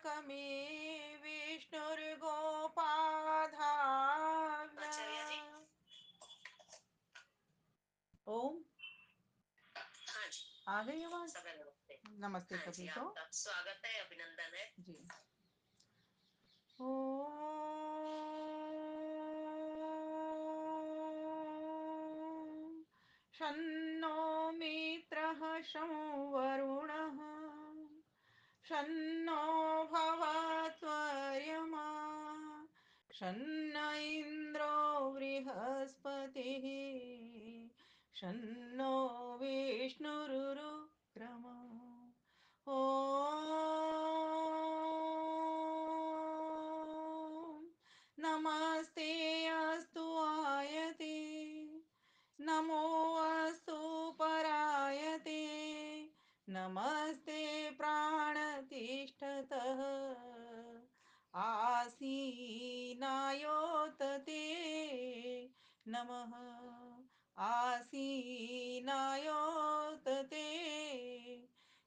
तारकमे विष्णुर्गोपाधाव्य। ओम। हाँ जी, आ गई आवाज? नमस्ते हाँ सभी को। स्वागत है, अभिनंदन है जी। ओम शन्नो मित्रः शं वरुणः शन्नो भवत्वर्यमा शन्न इन्द्रो बृहस्पतिः शन्नो विष्णुरुक्रमः। ॐ नमस्ते अस्तु आयते नमो अस्तु परायते नमस्ते प्राणतिष्ठतः आसीनायोतते नमः आसीनायोतते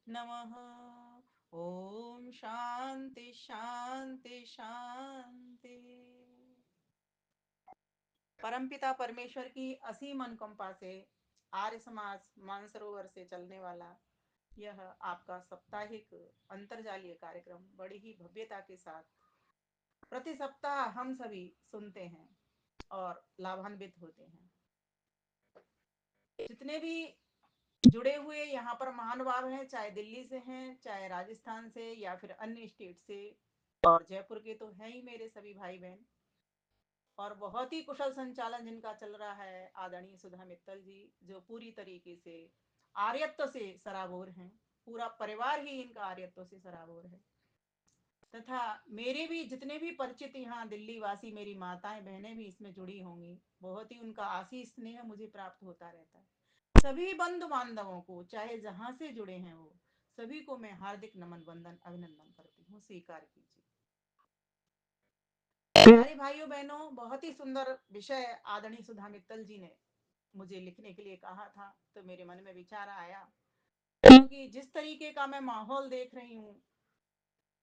नमः। ओम शांति शांति शांति। परमपिता परमेश्वर की असीम अनुकंपा से आर्य समाज मानसरोवर से चलने वाला यह आपका साप्ताहिक अंतरजालीय कार्यक्रम बड़ी ही भव्यता के साथ प्रति सप्ताह हम सभी सुनते हैं और लाभान्वित होते हैं। जितने भी जुड़े हुए यहाँ पर महानुभाव हैं, चाहे दिल्ली से हैं, चाहे राजस्थान से या फिर अन्य स्टेट से और जयपुर के, तो हैं ही मेरे सभी भाई बहन। और बहुत ही कुशल संचालन जिनका चल रहा है आदरणीय सुधा मित्तल जी, जो पूरी तरीके से आर्यत्व से सराबोर हैं। पूरा परिवार ही इनका आर्यत्व से सराबोर है। तथा मेरे भी जितने भी परिचित यहाँ दिल्ली वासी मेरी माताएं बहनें भी इसमें जुड़ी होंगी। बहुत ही उनका आशीष स्नेह मुझे प्राप्त होता रहता है। सभी बंधु बांधवों को, चाहे जहां से जुड़े हैं वो सभी को मैं हार्दिक नमन वंदन अभिनंदन करती हूँ। स्वीकार कीजिए। प्यारे भाइयों बहनों, बहुत ही सुंदर विषय आदरणीय सुधा मित्तल जी ने मुझे लिखने के लिए कहा था, तो मेरे मन में विचार आया, क्योंकि जिस तरीके का मैं माहौल देख रही हूँ,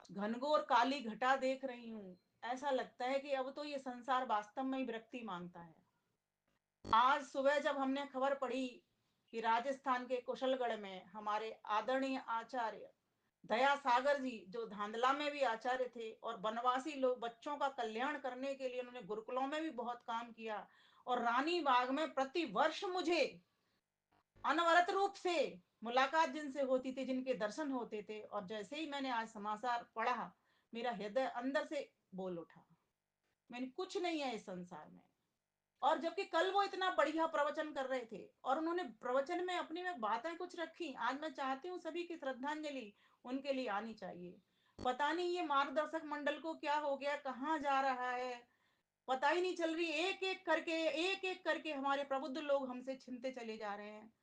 घनघोर काली घटा देख रही हूँ, ऐसा लगता है कि अब तो ये संसार वास्तव में ही विरक्ति मांगता है। आज सुबह जब हमने खबर पढ़ी कि राजस्थान के कुशलगढ़ में हमारे आदरणीय आचार्य दया सागर जी, जो धांधला में भी आचार्य थे और वनवासी लोग बच्चों का कल्याण करने के लिए उन्होंने गुरुकुलों में भी बहुत काम किया, और रानी बाग में प्रति वर्ष मुझे अनवरत रूप से मुलाकात जिनसे होती थी, जिनके दर्शन होते थे, और जैसे ही मैंने आज समाचार पढ़ा, मेरा हृदय अंदर से बोल उठा, मैंने कुछ नहीं है इस संसार में। और जबकि कल वो इतना बढ़िया प्रवचन कर रहे थे और उन्होंने प्रवचन में अपनी में बातें कुछ रखी, आज मैं चाहती हूँ सभी की श्रद्धांजलि उनके लिए आनी चाहिए। पता नहीं ये मार्गदर्शक मंडल को क्या हो गया, कहाँ जा रहा है, पता ही नहीं चल रही। एक एक करके हमारे प्रबुद्ध लोग हमसे छिनते चले जा रहे हैं।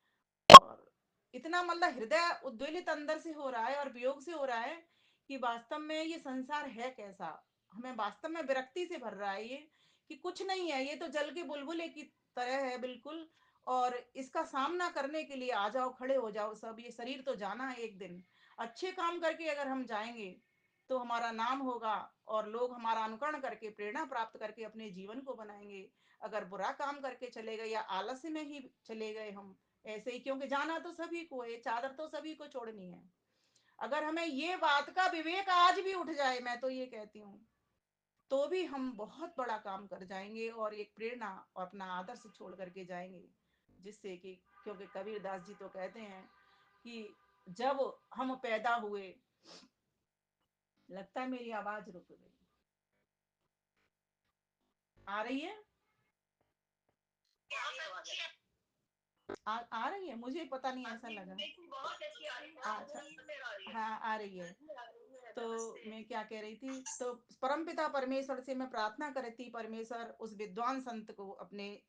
और इतना मतलब हृदय उद्वेलित अंदर से हो रहा है और वियोग से हो रहा है कि वास्तव में ये संसार है कैसा। हमें वास्तव में विरक्ति से भर रहा है ये, कि कुछ नहीं है, ये तो जल के बुलबुले की तरह है बिल्कुल। और इसका सामना करने के लिए आ जाओ, खड़े हो जाओ सब। ये शरीर तो जाना है एक दिन। अच्छे काम करके अगर हम जाएंगे तो हमारा नाम होगा और लोग हमारा अनुकरण करके प्रेरणा प्राप्त करके अपने जीवन को बनाएंगे। अगर बुरा काम करके चले गए या आलस्य में ही चले गए हम ऐसे ही, क्योंकि जाना तो सभी को है, चादर तो सभी को छोड़नी है। अगर हमें ये बात का विवेक आज भी उठ जाए, मैं तो ये कहती हूँ, तो भी हम बहुत बड़ा काम कर जाएंगे और एक प्रेरणा और अपना आदर्श छोड़ करके जाएंगे। जिससे कि, क्योंकि कबीरदास जी तो कहते हैं कि जब हम पैदा हुए, लगता है मेरी आवाज रुक गई, आ रही है? आ रही है, मुझे पता नहीं ऐसा लगा। अच्छा, हाँ आ रही है। तो मैं क्या कह रही थी, तो परमपिता परमेश्वर से मैं प्रार्थना कर रही थी, परमेश्वर उस विद्वान संत को अपने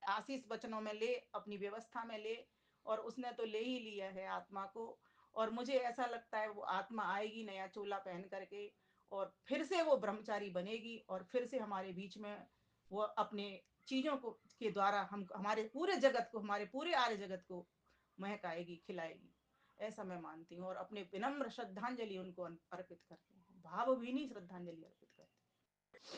आशीष वचनों में ले, अपनी व्यवस्था में ले, और उसने तो ले ही लिया है आत्मा को। और मुझे ऐसा लगता है वो आत्मा आएगी नया चोला पहन करके, और फिर से वो ब्रह्मचारी बनेगी, और फिर से हमारे बीच में वो अपने चीजों को के द्वारा हम हमारे पूरे जगत को, हमारे पूरे आर्य जगत को महकाएगी, खिलाएगी। ऐसा मैं मानती हूँ और अपने विनम्र श्रद्धांजलि उनको अर्पित करती हूँ। भावभीनी श्रद्धांजलि अर्पित करते।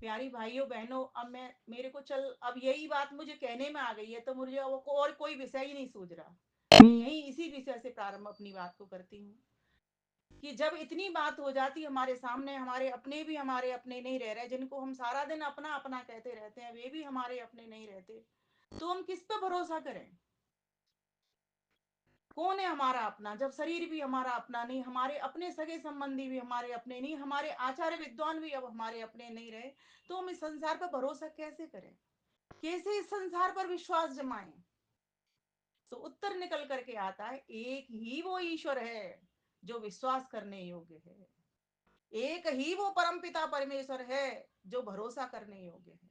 प्यारी भाइयों बहनों, अब मैं मेरे को चल अब यही बात मुझे कहने में आ गई है, तो मुझे अब और कोई विषय ही नहीं सूझ रहा। मैं यही इसी विषय से प्रारंभ अपनी बात को करती हूँ कि जब इतनी बात हो जाती हमारे सामने, हमारे अपने भी हमारे अपने नहीं रह रहे, जिनको हम सारा दिन अपना अपना कहते रहते हैं, वे भी हमारे अपने नहीं रहते, तो हम किस पे भरोसा करें? कौन है हमारा अपना, जब शरीर भी हमारा अपना नहीं, हमारे अपने सगे संबंधी भी हमारे अपने नहीं, हमारे आचार्य विद्वान भी अब हमारे अपने नहीं रहे, तो हम इस संसार पर भरोसा कैसे करें? कैसे इस संसार पर विश्वास जमाएं? तो उत्तर निकल करके आता है, एक ही वो ईश्वर है जो विश्वास करने योग्य है, एक ही वो परमपिता परमेश्वर है जो भरोसा करने योग्य है।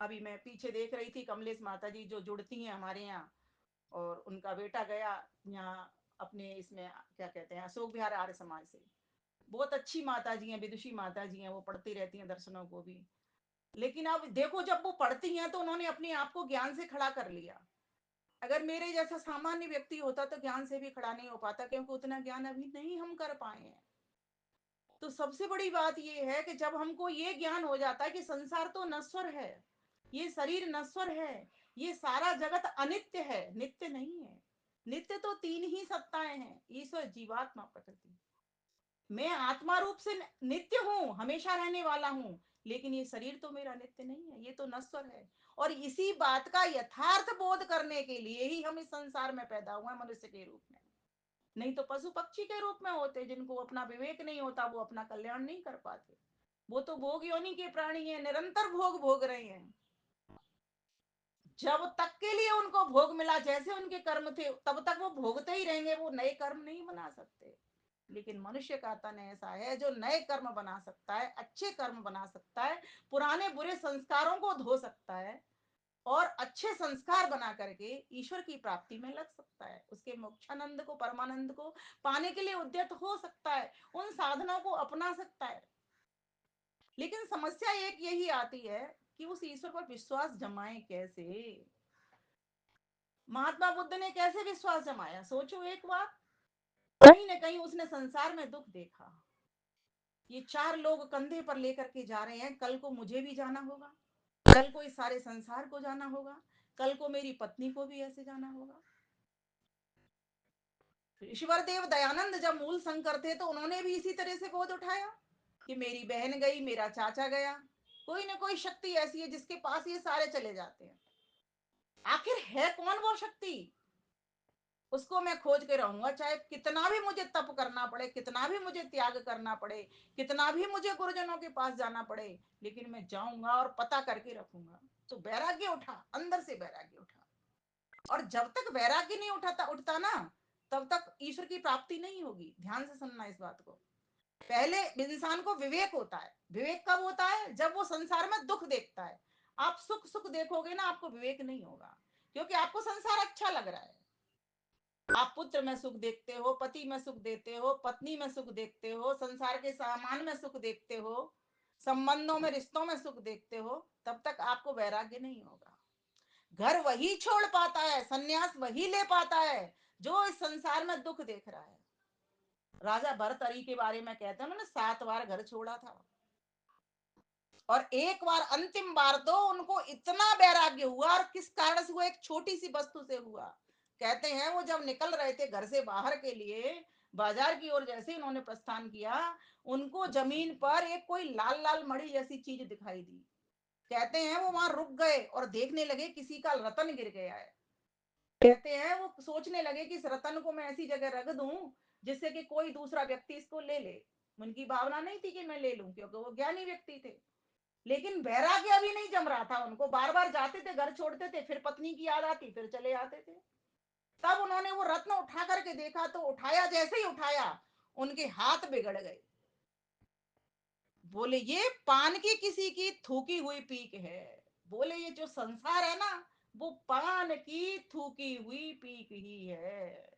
अभी मैं पीछे देख रही थी, कमलेश माता जी जो जुड़ती हैं हमारे यहाँ, और उनका बेटा गया यहाँ अपने इसमें क्या कहते हैं अशोक विहार आर्य समाज से। बहुत अच्छी माता जी हैं, विदुषी माता जी हैं, वो पढ़ती रहती हैं दर्शनों को भी। लेकिन अब देखो, जब वो पढ़ती हैं तो उन्होंने अपने आप को ज्ञान से खड़ा कर लिया। अगर मेरे जैसा सामान्य व्यक्ति होता तो ज्ञान से भी खड़ा नहीं हो पाता, क्योंकि उतना ज्ञान अभी नहीं हम कर पाए हैं। तो सबसे बड़ी बात यह है कि जब हमको ये ज्ञान हो जाता है कि संसार तो नश्वर है, ये शरीर नश्वर है, ये सारा जगत अनित्य है, नित्य नहीं है। नित्य तो तीन ही सत्ताएं हैं, ईश्वर, जीवात्मा, प्रकृति। मैं आत्मा रूप से नित्य हूं, हमेशा रहने वाला हूं, लेकिन ये शरीर तो मेरा नित्य नहीं है, ये तो नश्वर है। और इसी बात का यथार्थ बोध करने के लिए ही हम इस संसार में पैदा हुए हैं, मनुष्य के रूप में। नहीं तो पशु पक्षी के रूप में होते, जिनको अपना विवेक नहीं होता, वो अपना कल्याण नहीं कर पाते। वो तो भोग योनि के प्राणी हैं, निरंतर भोग भोग रहे हैं। जब तक के लिए उनको भोग मिला, जैसे उनके कर्म थे, तब तक वो भोगते ही रहेंगे, वो नए कर्म नहीं बना सकते। लेकिन मनुष्य का तन ऐसा है जो नए कर्म बना सकता है, अच्छे कर्म बना सकता है, पुराने बुरे संस्कारों को धो सकता है, और अच्छे संस्कार बना करके ईश्वर की प्राप्ति में लग सकता है, उसके मोक्षानंद को, परमानंद को पाने के लिए उद्यत हो सकता है, उन साधनों को अपना सकता है। लेकिन समस्या एक यही आती है कि उस ईश्वर पर विश्वास जमाए कैसे? महात्मा बुद्ध ने कैसे विश्वास जमाया? सोचो एक बार, कहीं ना कहीं उसने संसार में दुख देखा। ये चार लोग कंधे पर लेकर के जा रहे हैं, कल को मुझे भी जाना होगा, कल को इस सारे संसार को जाना होगा, कल को मेरी पत्नी को भी ऐसे जाना होगा। ईश्वर देव दयानंद जब मूल शंकर थे तो उन्होंने भी इसी तरह से बोध उठाया कि मेरी बहन गई, मेरा चाचा गया, कोई ना कोई शक्ति ऐसी है जिसके पास ये सारे चले जाते हैं। आखिर है कौन वो शक्ति? उसको मैं खोज के रहूंगा, चाहे कितना भी मुझे तप करना पड़े, कितना भी मुझे त्याग करना पड़े, कितना भी मुझे गुरुजनों के पास जाना पड़े, लेकिन मैं जाऊंगा और पता करके रखूंगा। तो वैराग्य उठा, अंदर से वैराग्य उठा। और जब तक वैराग्य नहीं उठाता उठता ना, तब तक ईश्वर की प्राप्ति नहीं होगी। ध्यान से सुनना इस बात को। पहले इंसान को विवेक होता है। विवेक कब होता है? जब वो संसार में दुख देखता है। आप सुख सुख देखोगे ना, आपको विवेक नहीं होगा, क्योंकि आपको संसार अच्छा लग रहा है। आप पुत्र में सुख देखते हो, पति में सुख देते हो, पत्नी में सुख देखते हो, संसार के सामान में सुख देखते हो, संबंधों में, रिश्तों में सुख देखते हो, तब तक आपको वैराग्य नहीं होगा। घर वही छोड़ पाता है, सन्यास वही ले पाता है जो इस संसार में दुख देख रहा है। राजा भरतरी के बारे में कहते हैं, उन्होंने 7 बार घर छोड़ा था, और एक बार, अंतिम बार तो उनको इतना वैराग्य हुआ, और किस कारण से हुआ? एक छोटी सी वस्तु से हुआ। कहते हैं वो जब निकल रहे थे घर से बाहर के लिए, बाजार की ओर जैसे उन्होंने प्रस्थान किया, उनको जमीन पर एक कोई लाल लाल मणि जैसी चीज दिखाई दी। कहते हैं वो वहां रुक गए और देखने लगे, किसी का रतन गिर गया है। कहते हैं वो सोचने लगे कि इस रतन को मैं ऐसी जगह रख दूं जिससे कि कोई दूसरा व्यक्ति इसको ले ले। उनकी भावना नहीं थी कि मैं ले लूं, क्योंकि वो ज्ञानी व्यक्ति थे। लेकिन वैराग्य अभी नहीं जम रहा था उनको। बार बार जाते थे, घर छोड़ते थे, फिर पत्नी की याद आती, फिर चले आते थे। तब उन्होंने वो रत्न उठा करके देखा, तो उठाया, जैसे ही उठाया उनके हाथ बिगड़ गए। बोले ये पान की किसी की थूकी हुई पीक है। बोले ये जो संसार है ना, वो पान की थूकी हुई पीक ही है।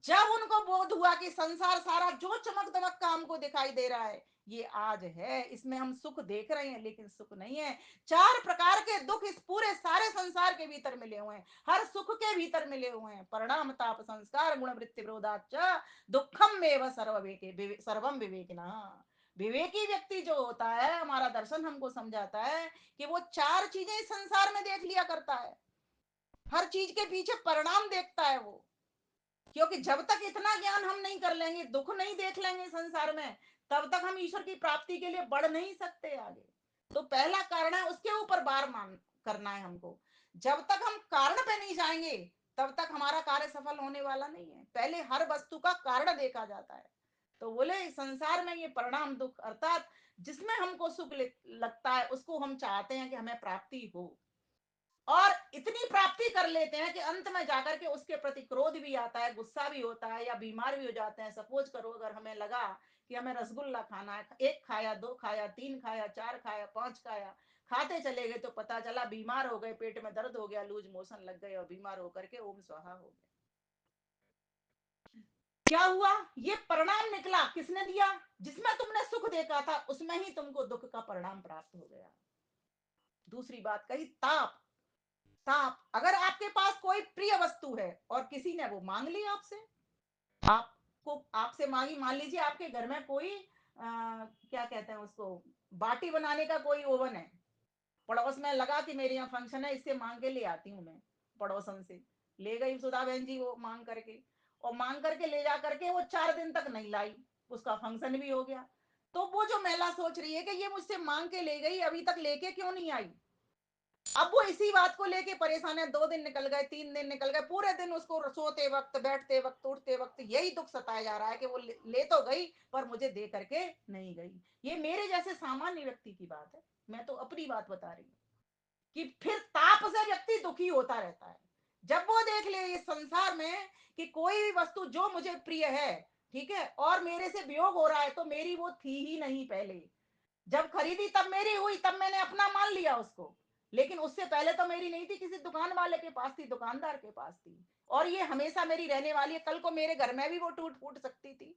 जब उनको बोध हुआ कि संसार सारा जो चमक दमक का हमको दिखाई दे रहा है ये आज है, इसमें हम सुख देख रहे हैं लेकिन सुख नहीं है। चार प्रकार के दुख इस पूरे सारे संसार के भीतर मिले हुए हैं, हर सुख के भीतर मिले हुए हैं। परिणाम ताप संस्कार गुण वृत्ति विरोधाच दुखम में सर्वम विवेकिना। विवेकी व्यक्ति जो होता है, हमारा दर्शन हमको समझाता है कि वो चार चीजें इस संसार में देख लिया करता है, हर चीज के पीछे परिणाम देखता है वो। क्योंकि जब तक इतना ज्ञान हम नहीं कर लेंगे, दुख नहीं देख लेंगे संसार में, तब तक हम ईश्वर की प्राप्ति के लिए बढ़ नहीं सकते आगे। तो पहला कारण है, उसके ऊपर बार मान करना है हमको। जब तक हम कारण पे नहीं जाएंगे तब तक हमारा कार्य सफल होने वाला नहीं है। पहले हर वस्तु का कारण देखा जाता है। तो बोले संसार में ये परिणाम दुख अर्थात जिसमें हमको सुख लगता है उसको हम चाहते हैं कि हमें प्राप्ति हो, और इतनी प्राप्ति कर लेते हैं कि अंत में जाकर के उसके प्रति क्रोध भी आता है, गुस्सा भी होता है, या बीमार भी हो जाते हैं। सपोज करो अगर हमें लगा कि हमें रसगुल्ला खाना है, एक खाया, दो खाया, तीन खाया, चार खाया, पांच खाया, खाते चले गए तो पता चला बीमार हो गए, पेट में दर्द हो गया, लूज मोशन लग गए और बीमार होकर के ओम स्वाहा हो गए। क्या हुआ? ये परिणाम निकला, किसने दिया? जिसमें तुमने सुख देखा था उसमें ही तुमको दुख का परिणाम प्राप्त हो गया। दूसरी बात कही ताप। ताप, अगर आपके पास कोई प्रिय वस्तु है और किसी ने वो मांग ली आपसे, आपको आपसे मांगी, मान लीजिए आपके घर में कोई क्या कहते हैं उसको, बाटी बनाने का कोई ओवन है, पड़ोस में लगा कि मेरे यहाँ फंक्शन है, इससे मांग के ले आती हूँ मैं, पड़ोसन से ले गई सुधा बहन जी वो मांग करके, और मांग करके ले जा करके वो 4 दिन तक नहीं लाई, उसका फंक्शन भी हो गया। तो वो जो महिला सोच रही है कि ये मुझसे मांग के ले गई, अभी तक लेके क्यों नहीं आई। अब वो इसी बात को लेके परेशान है। 2 दिन निकल गए, 3 दिन निकल गए, पूरे दिन उसको सोते वक्त, बैठते वक्त, उठते वक्त यही दुख सताया जा रहा है कि वो ले तो गई पर मुझे दे करके नहीं गई। ये मेरे जैसे सामान्य व्यक्ति की बात है, मैं तो अपनी बात बता रही हूँ कि फिर ताप से व्यक्ति दुखी होता रहता है। जब वो देख ले इस संसार में कि कोई भी वस्तु जो मुझे प्रिय है, ठीक है, और मेरे से वियोग हो रहा है, तो मेरी वो थी ही नहीं पहले। जब खरीदी तब मेरी हुई, तब मैंने अपना मान लिया उसको, लेकिन उससे पहले तो मेरी नहीं थी, किसी दुकान वाले के पास थी, दुकानदार के पास थी, और ये हमेशा मेरी रहने वाली है, कल को मेरे घर में भी वो टूट फूट सकती थी।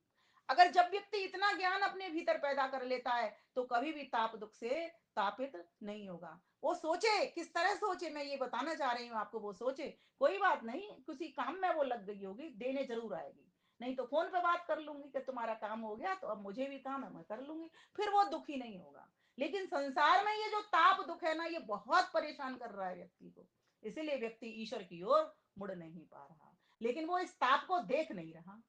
अगर जब व्यक्ति इतना ज्ञान अपने भीतर पैदा कर लेता है तो कभी भी ताप दुख से तापित नहीं होगा। वो सोचे, किस तरह सोचे, मैं ये बताना चाह रही हूँ आपको। वो सोचे कोई बात नहीं, किसी काम में वो लग गई होगी, देने जरूर आएगी, नहीं तो फोन पे बात कर लूंगी कि तुम्हारा काम हो गया, तो अब मुझे भी काम है, मैं कर लूंगी, फिर वो दुखी नहीं होगा। लेकिन संसार में ये जो ताप दुख है ना, ये बहुत परेशान कर रहा है व्यक्ति को, इसीलिए व्यक्ति ईश्वर की ओर मुड़ नहीं पा रहा। लेकिन वो इस ताप को देख नहीं रहा,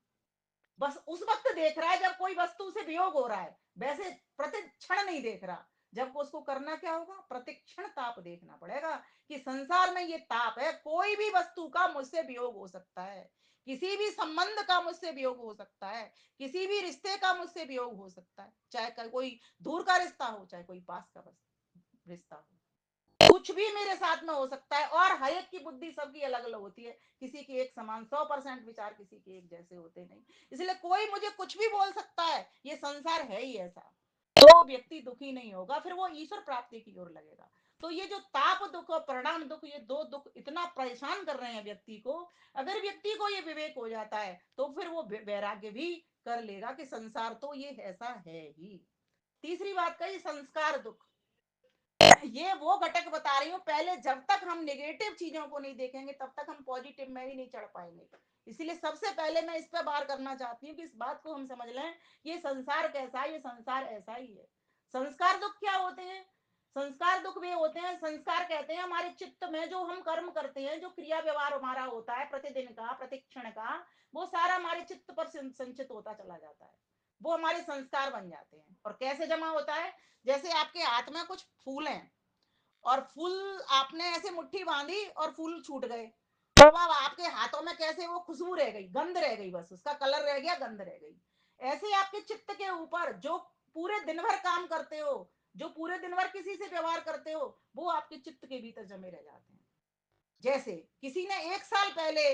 बस उस वक्त देख रहा है जब कोई वस्तु से वियोग हो रहा है, वैसे प्रतिक्षण नहीं देख रहा। जब उसको करना क्या होगा, प्रतिक्षण ताप देखना पड़ेगा कि संसार में ये ताप है, कोई भी वस्तु का मुझसे वियोग हो सकता है, किसी भी संबंध का मुझसे वियोग हो सकता है, किसी भी रिश्ते का मुझसे वियोग हो सकता है, चाहे कोई दूर का रिश्ता हो, चाहे कोई पास का रिश्ता हो, कुछ भी मेरे साथ में हो सकता है। और हर एक की बुद्धि सबकी अलग अलग होती है, किसी की एक समान 100% विचार किसी के एक जैसे होते नहीं, इसलिए कोई मुझे कुछ भी बोल सकता है, ये संसार है ही ऐसा। तो व्यक्ति दुखी नहीं होगा, फिर वो ईश्वर प्राप्ति की ओर लगेगा। तो ये जो ताप दुख और परिणाम दुख, ये दो दुख इतना परेशान कर रहे हैं व्यक्ति को, अगर व्यक्ति को ये विवेक हो जाता है तो फिर वो वैराग्य भी कर लेगा कि संसार तो ये ऐसा है ही। तीसरी बात कही संस्कार दुख। ये वो घटक बता रही हूँ, पहले जब तक हम नेगेटिव चीजों को नहीं देखेंगे तब तक हम पॉजिटिव में ही नहीं चढ़ पाएंगे। इसलिए सबसे पहले मैं इस पर बार करना चाहती हूँ कि इस बात को हम समझ लें, ये संसार कैसा है, ये संसार ऐसा ही है। संस्कार दुख क्या होते हैं? संस्कार दुख वे होते हैं, संस्कार कहते हैं हमारे चित्त में जो हम कर्म करते हैं, जो क्रिया व्यवहार हमारा होता है प्रतिदिन का, प्रतिक्षण का, वो सारा हमारे चित्त पर संचित होता चला जाता है, वो हमारे संस्कार बन जाते हैं। और कैसे जमा होता है? जैसे आपके हाथ में कुछ फूल हैं, और फूल आपने ऐसे मुट्ठी बांधी और फूल छूट गए, तो अब आपके हाथों में कैसे वो खुशबू रह गई, गंध रह गई, बस उसका कलर रह गया, गंध रह गई। ऐसे आपके चित्त के ऊपर जो पूरे दिन भर काम करते हो, जो पूरे दिन भर किसी से व्यवहार करते हो, वो आपके चित्त के भीतर जमे रह जाते हैं। जैसे किसी ने 1 साल पहले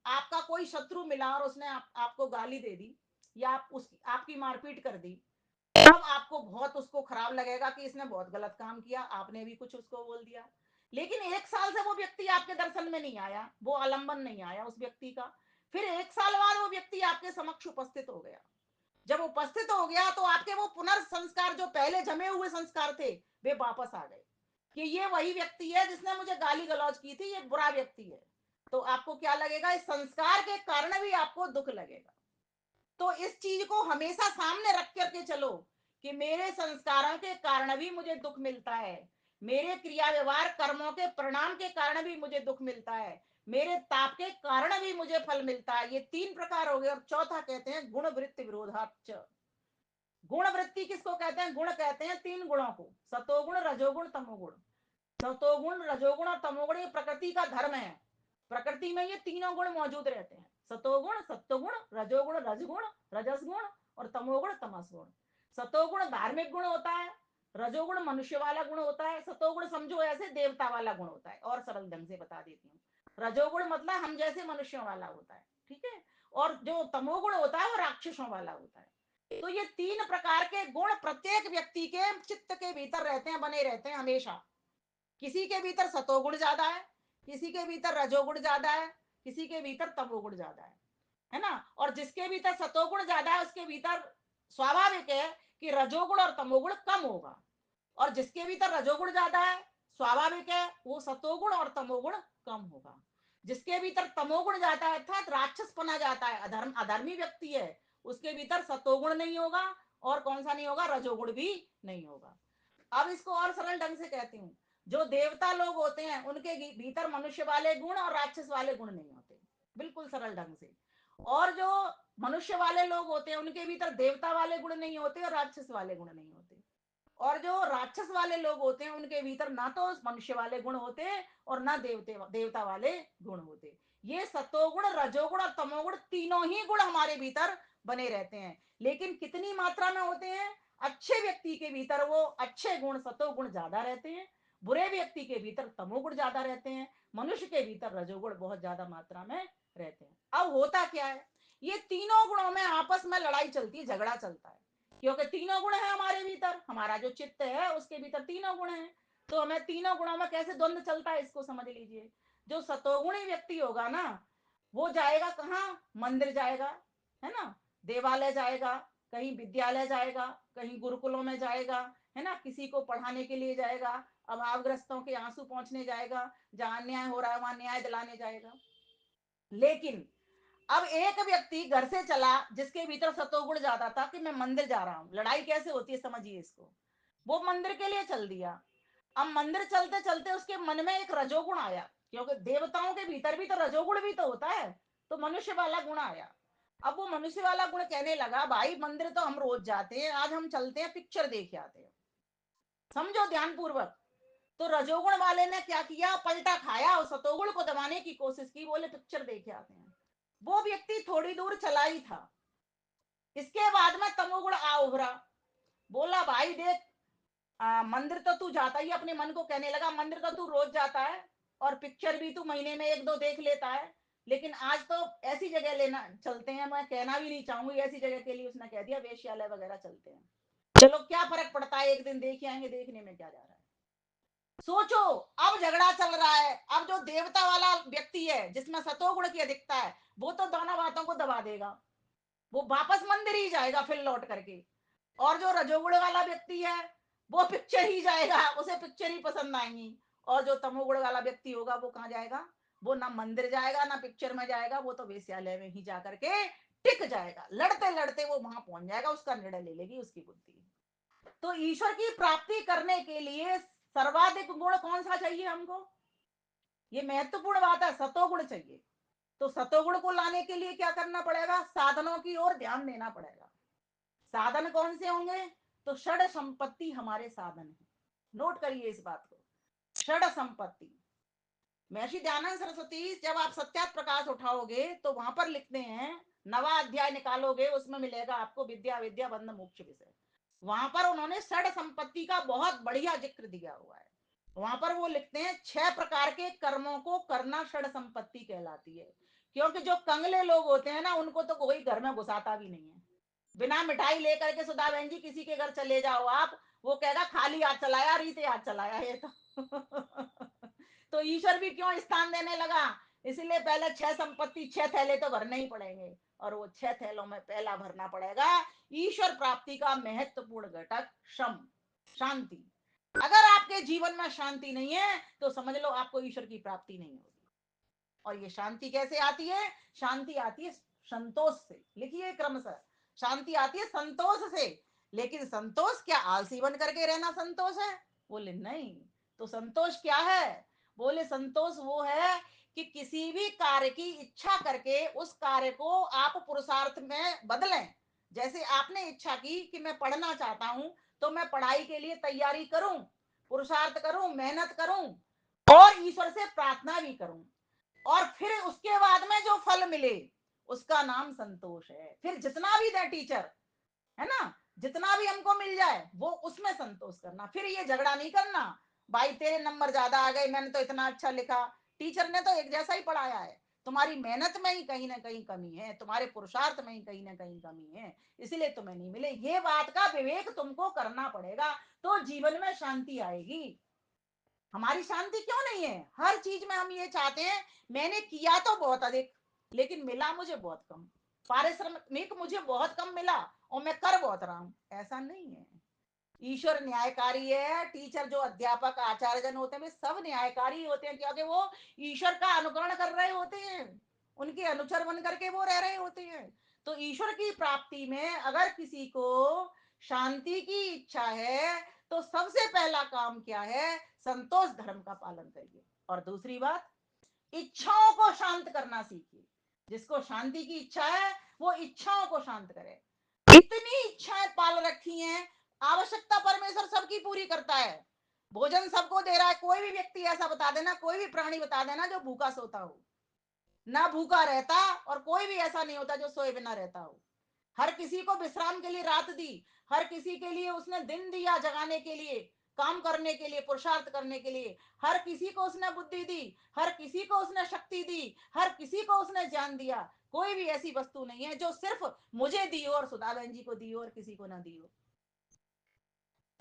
आपका कोई शत्रु मिला और उसने आपको गाली दे दी, या आपकी मारपीट कर दी, तब आपको बहुत उसको खराब लगेगा कि इसने बहुत गलत काम किया, आपने भी कुछ उसको बोल दिया। लेकिन 1 साल से वो व्यक्ति आपके दर्शन में नहीं आया, वो आलंबन नहीं आया उस व्यक्ति का, फिर 1 साल बाद वो व्यक्ति आपके समक्ष उपस्थित हो गया। जब उपस्थित हो गया तो आपके वो पुनर्संस्कार जो पहले जमे हुए संस्कार थे वे वापस आ गए कि ये वही व्यक्ति है जिसने मुझे गाली गलौज की थी, ये बुरा व्यक्ति है। तो आपको क्या लगेगा, इस संस्कार के कारण भी आपको दुख लगेगा। तो इस चीज को हमेशा सामने रख करके चलो कि मेरे संस्कारों के कारण भी मुझे दुख मिलता है, मेरे क्रिया व्यवहार कर्मों के परिणाम के कारण भी मुझे दुख मिलता है, मेरे ताप के कारण भी मुझे फल मिलता है। ये 3 प्रकार हो गए। और चौथा कहते हैं गुण वृत्ति विरोधाच। गुण वृत्ति किसको कहते हैं? गुण कहते हैं 3 गुणों को, सतोगुण रजोगुण तमोगुण। सतोगुण रजोगुण और तमोगुण ये प्रकृति का धर्म है। प्रकृति में ये तीनों गुण मौजूद रहते हैं, सतोगुण सत्वगुण, रजोगुण रजगुण रजसगुण, और तमोगुण तमसगुण। सतोगुण धार्मिक गुण होता है, रजोगुण मनुष्य वाला गुण होता है, सतोगुण समझो ऐसे देवता वाला गुण होता है। और सरल ढंग से बता देती हूँ, रजोगुण मतलब हम जैसे मनुष्यों वाला होता है, ठीक है। और जो तमोगुण होता है वो राक्षसों वाला होता है। तो ये 3 प्रकार के गुण प्रत्येक व्यक्ति के चित्त के भीतर रहते हैं, बने रहते हैं हमेशा। किसी के भीतर सतोगुण ज्यादा है, किसी के भीतर रजोगुण ज्यादा है, किसी के भीतर तमोगुण ज्यादा है ना। और जिसके भीतर सतोगुण ज्यादा है उसके भीतर स्वाभाविक है कि रजोगुण और तमोगुण कम होगा। और जिसके भीतर रजोगुण ज्यादा है स्वाभाविक है वो सतोगुण और तमोगुण कम होगा। जिसके भीतर तमोगुण जाता है अर्थात राक्षस पना जाता है, अधर्मी व्यक्ति है, उसके भीतर सतोगुण नहीं होगा और कौन सा नहीं होगा, रजोगुण भी नहीं होगा। अब इसको और सरल ढंग से कहती हूँ, जो देवता लोग होते हैं उनके भीतर मनुष्य वाले गुण और राक्षस वाले गुण नहीं होते, बिल्कुल सरल ढंग से। और जो मनुष्य वाले लोग होते हैं उनके भीतर देवता वाले गुण नहीं होते और राक्षस वाले गुण नहीं होते। और जो राक्षस वाले लोग होते हैं उनके भीतर ना तो मनुष्य वाले गुण होते और ना देवता वाले गुण होते। ये सतोगुण रजोगुण और तमोगुण तीनों ही गुण हमारे भीतर बने रहते हैं, लेकिन कितनी मात्रा में होते हैं। अच्छे व्यक्ति के भीतर वो अच्छे गुण सतोगुण ज्यादा रहते हैं, बुरे व्यक्ति के भीतर तमोगुण ज्यादा रहते हैं, मनुष्य के भीतर रजोगुण बहुत ज्यादा मात्रा में रहते हैं। अब होता क्या है, ये तीनों गुणों में आपस में लड़ाई चलती है, झगड़ा चलता है, क्योंकि तीनों गुण है हमारे भीतर, हमारा जो चित्त है उसके भीतर तीनों गुण है। तो हमें तीनों गुणों में कैसे द्वंद्व चलता है इसको समझ लीजिए। जो सतोगुणी व्यक्ति होगा ना वो जाएगा कहाँ, मंदिर जाएगा, है ना, देवालय जाएगा, कहीं विद्यालय जाएगा, कहीं गुरुकुलों में जाएगा, है ना, किसी को पढ़ाने के लिए जाएगा, अभावग्रस्तों के आंसू पहुंचने जाएगा, जहां अन्याय हो रहा है वहां न्याय दिलाने जाएगा। लेकिन अब एक व्यक्ति घर से चला जिसके भीतर सतोगुण ज्यादा था कि मैं मंदिर जा रहा हूं, लड़ाई कैसे होती है समझिए इसको। वो मंदिर के लिए चल दिया। अब मंदिर चलते चलते उसके मन में एक रजोगुण आया, क्योंकि देवताओं के भीतर भी तो रजोगुण भी तो होता है, तो मनुष्य वाला गुण आया। अब वो मनुष्य वाला गुण कहने लगा भाई मंदिर तो हम रोज जाते हैं, आज हम चलते हैं पिक्चर देख आते हैं। समझो ध्यान पूर्वक। तो रजोगुण वाले ने क्या किया, पलटा खाया और सतोगुण को दबाने की कोशिश की, बोले पिक्चर देखे आते हैं। वो व्यक्ति थोड़ी दूर चला ही था, इसके बाद में तमोगुण आ उभरा, बोला भाई देख, मंदिर तो तू जाता ही, अपने मन को कहने लगा मंदिर तो तू रोज जाता है और पिक्चर भी तू महीने में 1-2 देख लेता है, लेकिन आज तो ऐसी जगह लेना चलते हैं, मैं कहना भी नहीं चाहूंगी ऐसी जगह के लिए, उसने कह दिया वेश्यालय वगैरह चलते हैं। चलो क्या फर्क पड़ता है, एक दिन देख आएंगे, देखने में क्या जा रहा है। सोचो, अब झगड़ा चल रहा है। अब जो देवता वाला व्यक्ति है जिसमें सतोगुण की अधिकता है वो तो दोनों बातों को दबा देगा, वो वापस मंदिर ही जाएगा फिर लौट करके। और जो रजोगुण वाला व्यक्ति है वो पिक्चर ही जाएगा, उसे पिक्चर ही पसंद आएंगी। और जो तमोगुण वाला व्यक्ति होगा वो कहाँ जाएगा, वो ना मंदिर जाएगा ना पिक्चर में जाएगा, वो तो वेश्यालय में ही जाकर के टिक जाएगा, लड़ते लड़ते वो वहां पहुंच जाएगा, उसका निर्णय ले लेगी उसकी बुद्धि। तो ईश्वर की प्राप्ति करने के लिए सर्वाधिक गुण कौन सा चाहिए हमको, ये महत्वपूर्ण बात है, सतोगुण चाहिए। तो सतोगुण को लाने के लिए क्या करना पड़ेगा, साधनों की ओर ध्यान देना पड़ेगा। साधन कौन से होंगे, तो षड संपत्ति हमारे साधन है। नोट करिए इस बात को, षड संपत्ति। महर्षि दयानंद सरस्वती जब आप सत्यात प्रकाश उठाओगे तो वहां पर लिखते हैं, नवा अध्याय निकालोगे उसमें मिलेगा आपको विद्या विद्या बंध मोक्ष विषय। वहां पर उन्होंने षड संपत्ति का बहुत बढ़िया जिक्र दिया हुआ है। वहां पर वो लिखते हैं 6 प्रकार के कर्मों को करना षड संपत्ति कहलाती है। क्योंकि जो कंगले लोग होते हैं ना उनको तो कोई घर में घुसाता भी नहीं है। बिना मिठाई लेकर के सुधा बहन जी किसी के घर चले जाओ आप, वो कहेगा खाली हाथ चलाया, रीते हाथ चलाया, ये तो तो ईश्वर भी क्यों स्थान देने लगा, इसलिए पहले 6 संपत्ति 6 थैले तो भरने ही पड़ेंगे, और वो 6 थैलों में पहला भरना पड़ेगा ईश्वर प्राप्ति का महत्वपूर्ण घटक श्रम, शांति। अगर आपके जीवन में शांति नहीं है तो समझ लो आपको ईश्वर की प्राप्ति नहीं होगी। और ये शांति कैसे आती है? शांति आती है संतोष से। लिखिए क्रमशः, शांति आती है संतोष से। लेकिन संतोष क्या आलसी बन करके रहना संतोष है? बोले नहीं। तो संतोष क्या है? बोले संतोष वो है कि किसी भी कार्य की इच्छा करके उस कार्य को आप पुरुषार्थ में बदलें। जैसे आपने इच्छा की कि मैं पढ़ना चाहता हूं, तो मैं पढ़ाई के लिए तैयारी करूं, पुरुषार्थ करूं, मेहनत करूं और ईश्वर से प्रार्थना भी करूं, और फिर उसके बाद में जो फल मिले उसका नाम संतोष है। फिर जितना भी दे टीचर, है ना, जितना भी हमको मिल जाए वो उसमें संतोष करना। फिर ये झगड़ा नहीं करना, भाई तेरे नंबर ज्यादा आ गए, मैंने तो इतना अच्छा लिखा, टीचर ने तो एक जैसा ही पढ़ाया है, तुम्हारी मेहनत में ही कहीं ना कहीं कमी है, तुम्हारे पुरुषार्थ में ही कहीं ना कहीं कमी है, इसलिए तुम्हें नहीं मिले। ये बात का विवेक तुमको करना पड़ेगा, तो जीवन में शांति आएगी। हमारी शांति क्यों नहीं है? हर चीज में हम ये चाहते हैं, मैंने किया तो बहुत अधिक लेकिन मिला मुझे बहुत कम, पारिश्रमिक मुझे बहुत कम मिला और मैं कर बहुत रहा हूं। ऐसा नहीं है। ईश्वर न्यायकारी है। टीचर जो अध्यापक आचार्य जन होते हैं वे सब न्यायकारी होते हैं, क्योंकि वो ईश्वर का अनुकरण कर रहे होते हैं, उनके अनुचर बन करके वो रह रहे होते हैं। तो ईश्वर की प्राप्ति में अगर किसी को शांति की इच्छा है तो सबसे पहला काम क्या है? संतोष धर्म का पालन करिए। और दूसरी बात, इच्छाओं को शांत करना सीखिए। जिसको शांति की इच्छा है वो इच्छाओं को शांत करे। इतनी इच्छाएं पाल रखी हैं, आवश्यकता परमेश्वर सबकी पूरी करता है। भोजन सबको दे रहा है। कोई भी व्यक्ति ऐसा बता देना, कोई भी प्राणी बता देना जो भूखा सोता हो, ना भूखा रहता, और कोई भी ऐसा नहीं होता जो सोए बिना रहता हो। हर किसी को विश्राम के लिए रात दी, हर किसी के लिए उसने दिन दिया जगाने के लिए, काम करने के लिए, पुरुषार्थ करने के लिए। हर किसी को उसने बुद्धि दी, हर किसी को उसने शक्ति दी, हर किसी को उसने ज्ञान दिया। कोई भी ऐसी वस्तु नहीं है जो सिर्फ मुझे दी हो और सुधा बहन जी को दी हो और किसी को ना दी हो।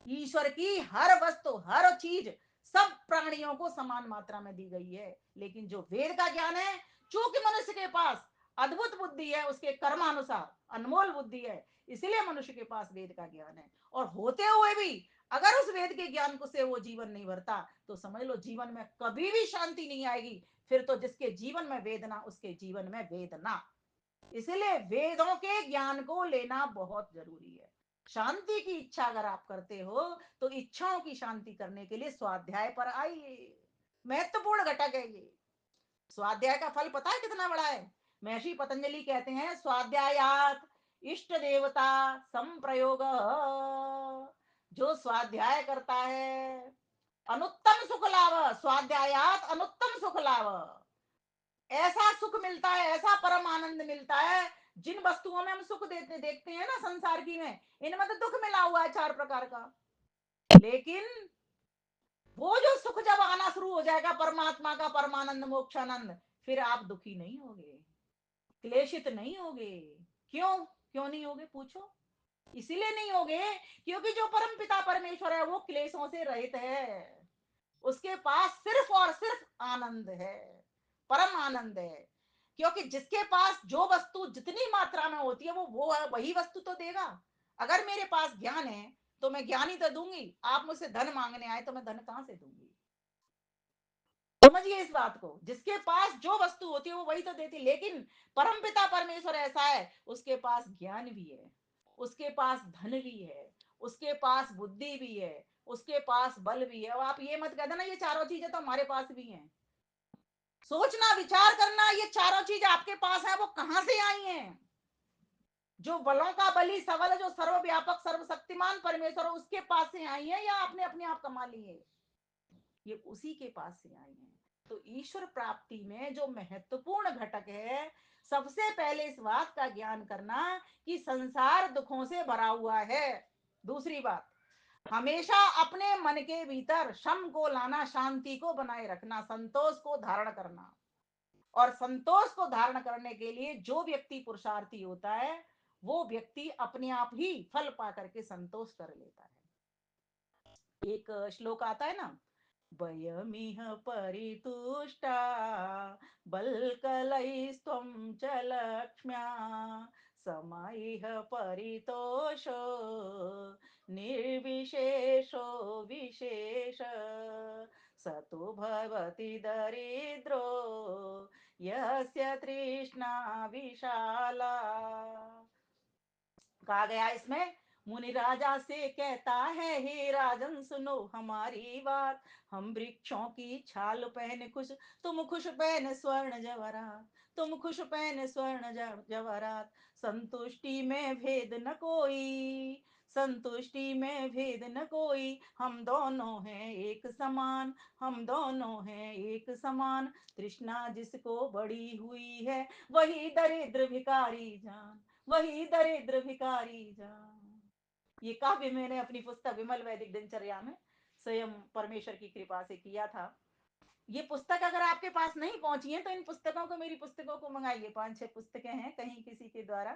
ईश्वर की हर वस्तु, हर चीज, सब प्राणियों को समान मात्रा में दी गई है। लेकिन जो वेद का ज्ञान है, चूंकि मनुष्य के पास अद्भुत बुद्धि है, उसके कर्मानुसार अनमोल बुद्धि है, इसलिए मनुष्य के पास वेद का ज्ञान है। और होते हुए भी अगर उस वेद के ज्ञान को से वो जीवन नहीं भरता तो समझ लो जीवन में कभी भी शांति नहीं आएगी। फिर तो जिसके जीवन में वेदना उसके जीवन में वेदना। इसलिए वेदों के ज्ञान को लेना बहुत जरूरी है। शांति की इच्छा अगर आप करते हो तो इच्छाओं की शांति करने के लिए स्वाध्याय पर आइए। महत्वपूर्ण घटक है ये। स्वाध्याय का फल पता है कितना बड़ा है? महर्षि पतंजलि कहते हैं, स्वाध्यायात इष्ट देवता संप्रयोग। जो स्वाध्याय करता है अनुत्तम सुख लाभ, स्वाध्यायात अनुत्तम सुख लाभ। ऐसा सुख मिलता है, ऐसा परम आनंद मिलता है। जिन वस्तुओं में हम सुख देते देखते हैं ना संसार की में, इनमें तो दुख मिला हुआ है 4 प्रकार का। लेकिन वो जो सुख जब आना शुरू हो जाएगा परमात्मा का परमानंद मोक्षानंद, फिर आप दुखी नहीं होगे, क्लेशित नहीं होगे। क्यों? क्यों नहीं होगे पूछो? इसीलिए नहीं होगे क्योंकि जो परम पिता परमेश्वर है वो क्लेशों से रहित है। उसके पास सिर्फ और सिर्फ आनंद है, परम आनंद है। क्योंकि जिसके पास जो वस्तु जितनी मात्रा में होती है वो वही वस्तु तो देगा। अगर मेरे पास ज्ञान है तो मैं ज्ञान ही तो दूंगी। आप मुझसे धन मांगने आए तो मैं धन कहां से दूंगी? समझिए इस बात को, जिसके पास जो वस्तु होती है वो वही तो देती। लेकिन परमपिता परमेश्वर ऐसा है, उसके पास ज्ञान भी है, उसके पास धन भी है, उसके पास बुद्धि भी है, उसके पास बल भी है। और आप ये मत कह देना ये चारों चीजें तो हमारे पास भी हैं। सोचना, विचार करना, ये चारों चीज आपके पास है वो कहां से आई हैं? जो बलों का बली सबल, जो सर्वव्यापक सर्वशक्तिमान परमेश्वर उसके पास से आई है या आपने अपने आप कमा ली है? ये उसी के पास से आई है। तो ईश्वर प्राप्ति में जो महत्वपूर्ण घटक है, सबसे पहले इस बात का ज्ञान करना कि संसार दुखों से भरा हुआ है। दूसरी बात, हमेशा अपने मन के भीतर शम को लाना, शांति को बनाए रखना, संतोष को धारण करना। और संतोष को धारण करने के लिए जो व्यक्ति पुरुषार्थी होता है वो व्यक्ति अपने आप ही फल पा करके संतोष कर लेता है। एक श्लोक आता है ना वयमिह परितुष्टा बल्कलैस्त्वं च लक्ष्म्या समैह परितोषो निर्विशेषो विशेष स तु भवति दरिद्रो यस्य तृष्णा विशाला। कहा गया इसमें, मुनि राजा से कहता है, हे राजन सुनो हमारी बात, हम वृक्षों की छाल पहन खुश, तुम खुश पहन स्वर्ण जवाहरात, तुम खुश पहन स्वर्ण जवाहरात, संतुष्टि में भेद न कोई, संतुष्टि में भेद न कोई, हम दोनों हैं एक समान, हम दोनों हैं एक समान, तृष्णा जिसको बड़ी हुई है वही दरिद्र भिखारी जान, वही दरिद्र भिखारी जान। ये काव्य मैंने अपनी पुस्तक विमल वैदिक दिनचर्या में स्वयं परमेश्वर की कृपा से किया था। ये पुस्तक अगर आपके पास नहीं पहुंची है तो इन पुस्तकों को, मेरी पुस्तकों को मंगाइए, 5-6 पुस्तकें हैं कहीं किसी के द्वारा,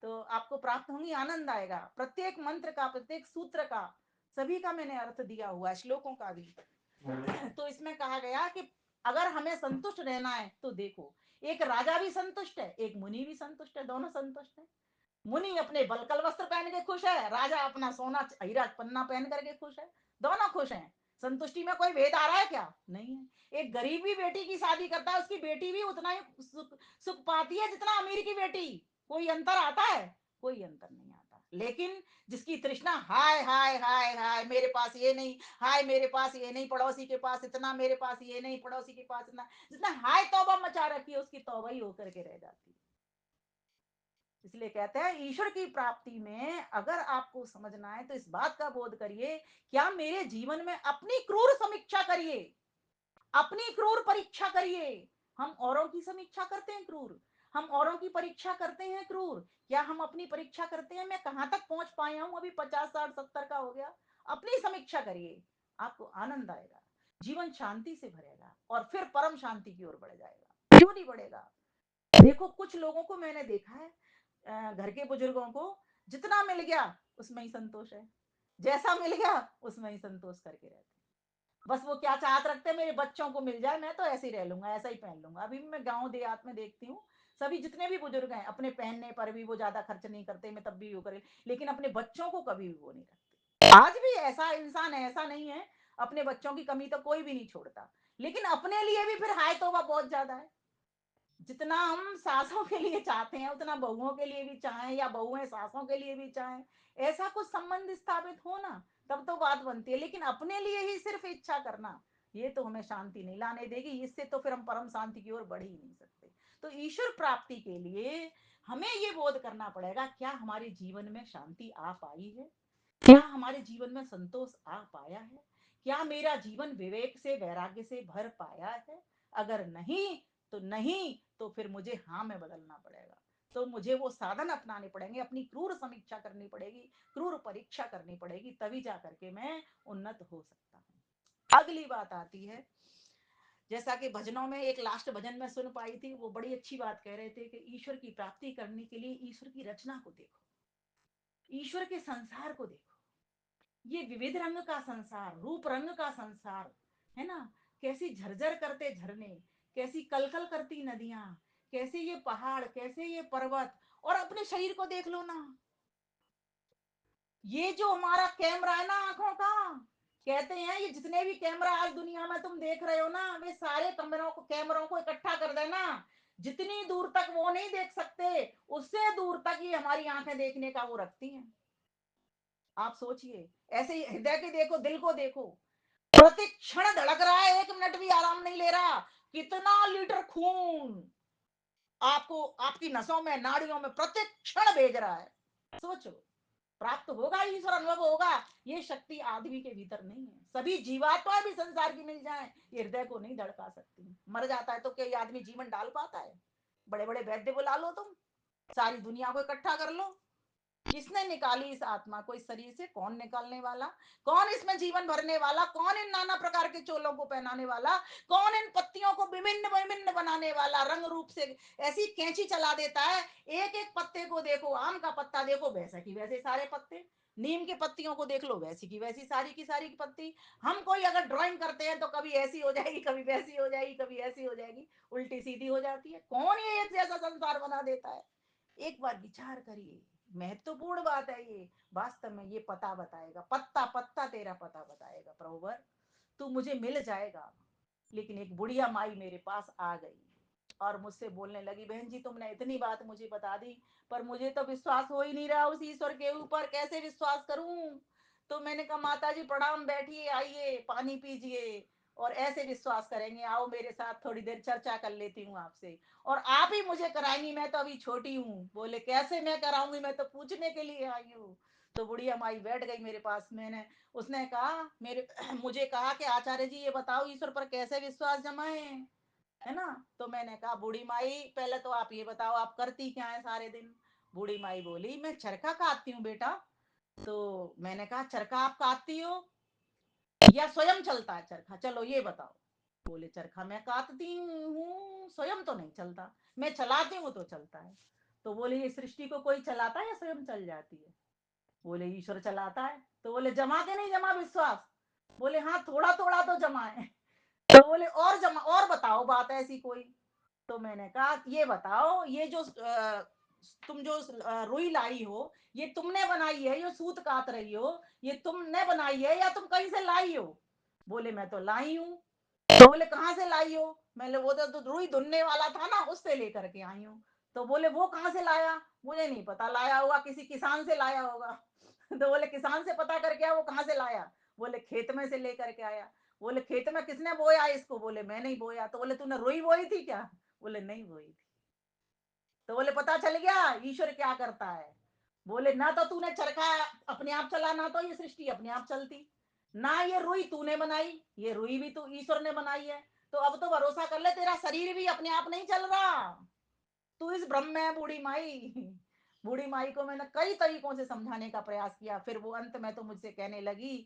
तो आपको प्राप्त होंगी, आनंद आएगा। प्रत्येक मंत्र का, प्रत्येक सूत्र का, सभी का मैंने अर्थ दिया हुआ है, श्लोकों का भी। तो इसमें कहा गया कि अगर हमें संतुष्ट रहना है तो देखो, एक राजा भी संतुष्ट है, एक मुनि भी संतुष्ट है, दोनों संतुष्ट है। मुनि अपने बलकल वस्त्र पहन के खुश है, राजा अपना सोना हीरा पन्ना पहन करके खुश है, दोनों खुश हैं। संतुष्टि में कोई भेद आ रहा है क्या? नहीं है। एक गरीब भी बेटी की शादी करता है, उसकी बेटी भी उतना ही सुख पाती है जितना अमीर की बेटी। कोई अंतर आता है? कोई अंतर नहीं आता। लेकिन जिसकी तृष्णा, हाय हाय हाय हाय मेरे पास ये नहीं, हाय मेरे पास ये नहीं, पड़ोसी के पास इतना, मेरे पास ये नहीं, पड़ोसी के पास इतना, जितना हाय तौबा मचा रखी है उसकी तौबा ही होकर के रह जाती है। इसलिए कहते हैं ईश्वर की प्राप्ति में अगर आपको समझना है तो इस बात का बोध करिए, क्या मेरे जीवन में अपनी क्रूर समीक्षा करिए, अपनी क्रूर परीक्षा करिए। हम औरों की समीक्षा करते हैं क्रूर, हम औरों की परीक्षा करते हैं क्रूर, क्या हम अपनी परीक्षा करते हैं, मैं कहां तक पहुंच पाया हूं, अभी 50 60 70 का हो गया। अपनी समीक्षा करिए, आपको आनंद आएगा, जीवन शांति से भरेगा और फिर परम शांति की ओर बढ़ जाएगा। क्यों नहीं बढ़ेगा? देखो कुछ लोगों को मैंने देखा है, घर के बुजुर्गों को जितना मिल गया उसमें ही संतोष है, जैसा मिल गया उसमें ही संतोष करके रहते। बस वो क्या चाहत रखते हैं, मेरे बच्चों को मिल जाए, मैं तो ऐसे ही रह लूंगा, ऐसा ही पहन लूंगा। अभी मैं गांव देहात में देखती हूँ, सभी जितने भी बुजुर्ग हैं अपने पहनने पर भी वो ज्यादा खर्च नहीं करते, मैं तब भी वो करे, लेकिन अपने बच्चों को कभी भी वो नहीं रखते। आज भी ऐसा इंसान ऐसा नहीं है, अपने बच्चों की कमी तो कोई भी नहीं छोड़ता, लेकिन अपने लिए भी फिर हाय तौबा बहुत ज्यादा है। जितना हम सासों के लिए चाहते हैं उतना बहुओं के लिए भी चाहें, या बहुएं सासों के लिए भी चाहें, ऐसा कुछ संबंध स्थापित हो ना, तब तो बात बनती है। लेकिन अपने लिए ही सिर्फ इच्छा करना, ये तो हमें शांति नहीं लाने देगी, इससे तो फिर हम परम शांति की ओर बढ़ ही नहीं सकते। तो ईश्वर प्राप्ति के लिए हमें ये बोध करना पड़ेगा, क्या हमारे जीवन में शांति आ पाई है, क्या हमारे जीवन में संतोष आ पाया है, क्या मेरा जीवन विवेक से, वैराग्य से भर पाया है? अगर नहीं तो नहीं, तो फिर मुझे हाँ में बदलना पड़ेगा, तो मुझे वो साधन अपनाने पड़ेंगे, अपनी क्रूर समीक्षा करनी पड़ेगी, क्रूर परीक्षा करनी पड़ेगी, तभी जा करके मैं उन्नत हो सकता हूँ। अगली बात आती है, जैसा कि भजनों में एक लास्ट भजन में सुन पाई थी, वो बड़ी अच्छी बात कह रहे थे कि ईश्वर की प्राप्ति करने के लिए ईश्वर की रचना को देखो, ईश्वर के संसार को देखो। ये विविध रंग का संसार, रूप रंग का संसार है ना, कैसी झरझर करते झरने, कैसी कलकल करती नदियां, कैसे ये पहाड़, कैसे ये पर्वत, और अपने शरीर को देख लो ना। ये जो हमारा कैमरा है ना आंखों का, कहते हैं ये जितने भी कैमरा आज दुनिया में तुम देख रहे हो ना, वे सारे कैमरों को इकट्ठा कर देना, जितनी दूर तक वो नहीं देख सकते, उससे दूर तक ये हमारी आंखें देखने का वो रखती हैं। आप सोचिए, ऐसे ही हृदय के देखो, दिल को देखो, प्रति क्षण धड़क रहा है, 1 मिनट भी आराम नहीं ले रहा। कितना लीटर खून आपको आपकी नसों में, नाड़ियों में प्रति क्षण भेज रहा है। सोचो, प्राप्त होगा, ईश्वर अनुभव होगा, ये शक्ति आदमी के भीतर नहीं है। सभी जीवात्माएं भी संसार की मिल जाएं, ये हृदय को नहीं धड़का सकती। मर जाता है तो क्या ये आदमी जीवन डाल पाता है? बड़े बड़े वैद्य बुला लो तुम, सारी दुनिया को इकट्ठा कर लो, किसने निकाली इस आत्मा को इस शरीर से? कौन निकालने वाला? कौन इसमें जीवन भरने वाला? कौन इन नाना प्रकार के चोलों को पहनाने वाला? कौन इन पत्तियों को विभिन्न विभिन्न बनाने वाला? रंग रूप से ऐसी कैंची चला देता है, एक एक पत्ते को देखो, आम का पत्ता देखो वैसा की वैसे सारे पत्ते, नीम की पत्तियों को देख लो, वैसी की वैसी सारी की सारी की पत्ती। हम कोई अगर ड्राइंग करते हैं तो कभी ऐसी हो जाएगी, कभी वैसी हो जाएगी, कभी ऐसी हो जाएगी, उल्टी सीधी हो जाती है। कौन ये एक जैसा संसार बना देता है? एक बार विचार करिए, महत्वपूर्ण बात है ये। वास्तव में ये पता बताएगा, पत्ता पत्ता तेरा पता बताएगा। प्रभुवर, तू मुझे मिल जाएगा। लेकिन एक बुढ़िया माई मेरे पास आ गई और मुझसे बोलने लगी, बहन जी तुमने इतनी बात मुझे बता दी, पर मुझे तो विश्वास हो ही नहीं रहा उस ईश्वर के ऊपर, कैसे विश्वास करूं? तो मैंने कहा, माता जी प्रणाम, बैठिए, आइए, पानी पीजिए, और ऐसे विश्वास करेंगे, आओ मेरे साथ थोड़ी देर चर्चा कर लेती हूँ आपसे, और आप ही मुझे कराएंगी, मैं तो अभी छोटी हूँ। बोले, कैसे मैं कराऊंगी, मैं तो पूछने के लिए आई हूँ। तो बुढ़िया माई बैठ गई मेरे पास। मैंने उसने कहा, मेरे मुझे कहा कि आचार्य जी ये बताओ, ईश्वर पर कैसे विश्वास जमाए, है ना? तो मैंने कहा, बूढ़ी माई पहले तो आप ये बताओ, आप करती क्या है सारे दिन? बूढ़ी माई बोली, मैं चरखा काटती हूँ बेटा। तो मैंने कहा, चरखा आप काटती हो या स्वयं चलता है चरखा, चलो ये बताओ। बोले, चरखा मैं काटती हूँ, स्वयं तो नहीं चलता, मैं चलाती हूँ तो चलता है। तो बोले, ये सृष्टि को कोई चलाता है या स्वयं चल जाती है? बोले, ईश्वर चलाता है। तो बोले, जमा के नहीं जमा विश्वास? बोले, हाँ थोड़ा थोड़ा तो जमा है। तो बोले, और जमा, और बताओ बात ऐसी कोई। तो मैंने कहा, ये बताओ, ये जो तुम जो रुई लाई हो, ये तुमने बनाई है? ये सूत काट रही हो, ये तुमने बनाई है या तुम कहीं से लाई हो? बोले, मैं तो लाई हूँ। तो बोले, कहाँ से लाई हो? मैंने, वो तो रुई धुनने वाला था ना, उससे लेकर के आई हूँ। तो बोले, वो कहाँ से लाया? मुझे नहीं पता, लाया होगा किसी किसान से लाया होगा। तो बोले, किसान से पता करके आया, वो कहाँ से लाया? बोले, खेत में से लेकर के आया। बोले, खेत में किसने बोया इसको? बोले, मैं नहीं बोया। तो बोले, तूने रुई बोई थी क्या? बोले, नहीं बोई थी। तो बोले, पता चल गया ईश्वर क्या करता है। बोले, ना तो तूने चरखा अपने आप चला, ना तो ये सृष्टि अपने आप चलती, ना ये रुई तूने बनाई, ये रुई भी तो ईश्वर ने बनाई है। तो अब तो भरोसा कर ले, तेरा शरीर भी अपने आप नहीं चल रहा, तू इस भ्रम में है बूढ़ी माई। बूढ़ी माई को मैंने कई तरीकों से समझाने का प्रयास किया, फिर वो अंत में तो मुझसे कहने लगी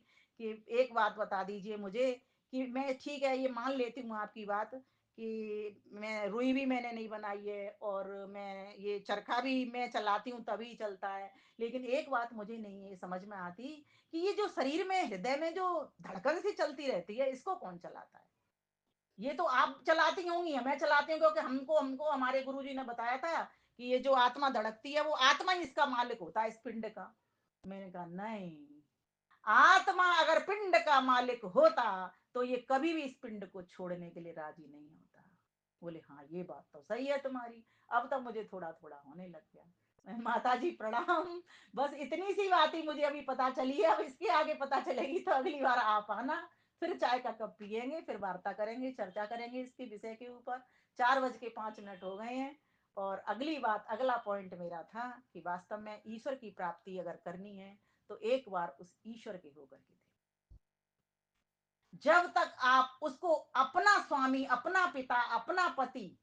कि एक बात बता दीजिए मुझे, कि मैं ठीक है ये मान लेती हूँ आपकी बात, कि मैं रुई भी मैंने नहीं बनाई है, और मैं ये चरखा भी मैं चलाती हूँ तभी चलता है, लेकिन एक बात मुझे नहीं ये समझ में आती कि ये जो शरीर में, हृदय में जो धड़कन सी चलती रहती है, इसको कौन चलाता है? ये तो आप चलाती होंगी, मैं चलाती हूँ, क्योंकि हमको हमको हमारे गुरुजी ने बताया था कि ये जो आत्मा धड़कती है, वो आत्मा ही इसका मालिक होता है, इस पिंड का। मैंने कहा, नहीं, आत्मा अगर पिंड का मालिक होता तो ये कभी भी इस पिंड को छोड़ने के लिए राजी नहीं होता। बोले, हाँ ये बात तो सही है तुम्हारी। अब तो मुझे थोड़ा थोड़ा होने लग गया। माता जी प्रणाम, बस इतनी सी बात ही मुझे अभी पता चली है, अब इसके आगे पता चलेगी तो अगली बार आप आना, फिर चाय का कप पियेंगे, फिर वार्ता करेंगे, चर्चा करेंगे इसके विषय के ऊपर। 4:05 हो गए हैं, और अगली बात, अगला पॉइंट मेरा था कि वास्तव में ईश्वर की प्राप्ति अगर करनी है तो एक बार उस ईश्वर के होकर के थे। जब तक आप उसको अपना स्वामी, अपना पिता, अपना पति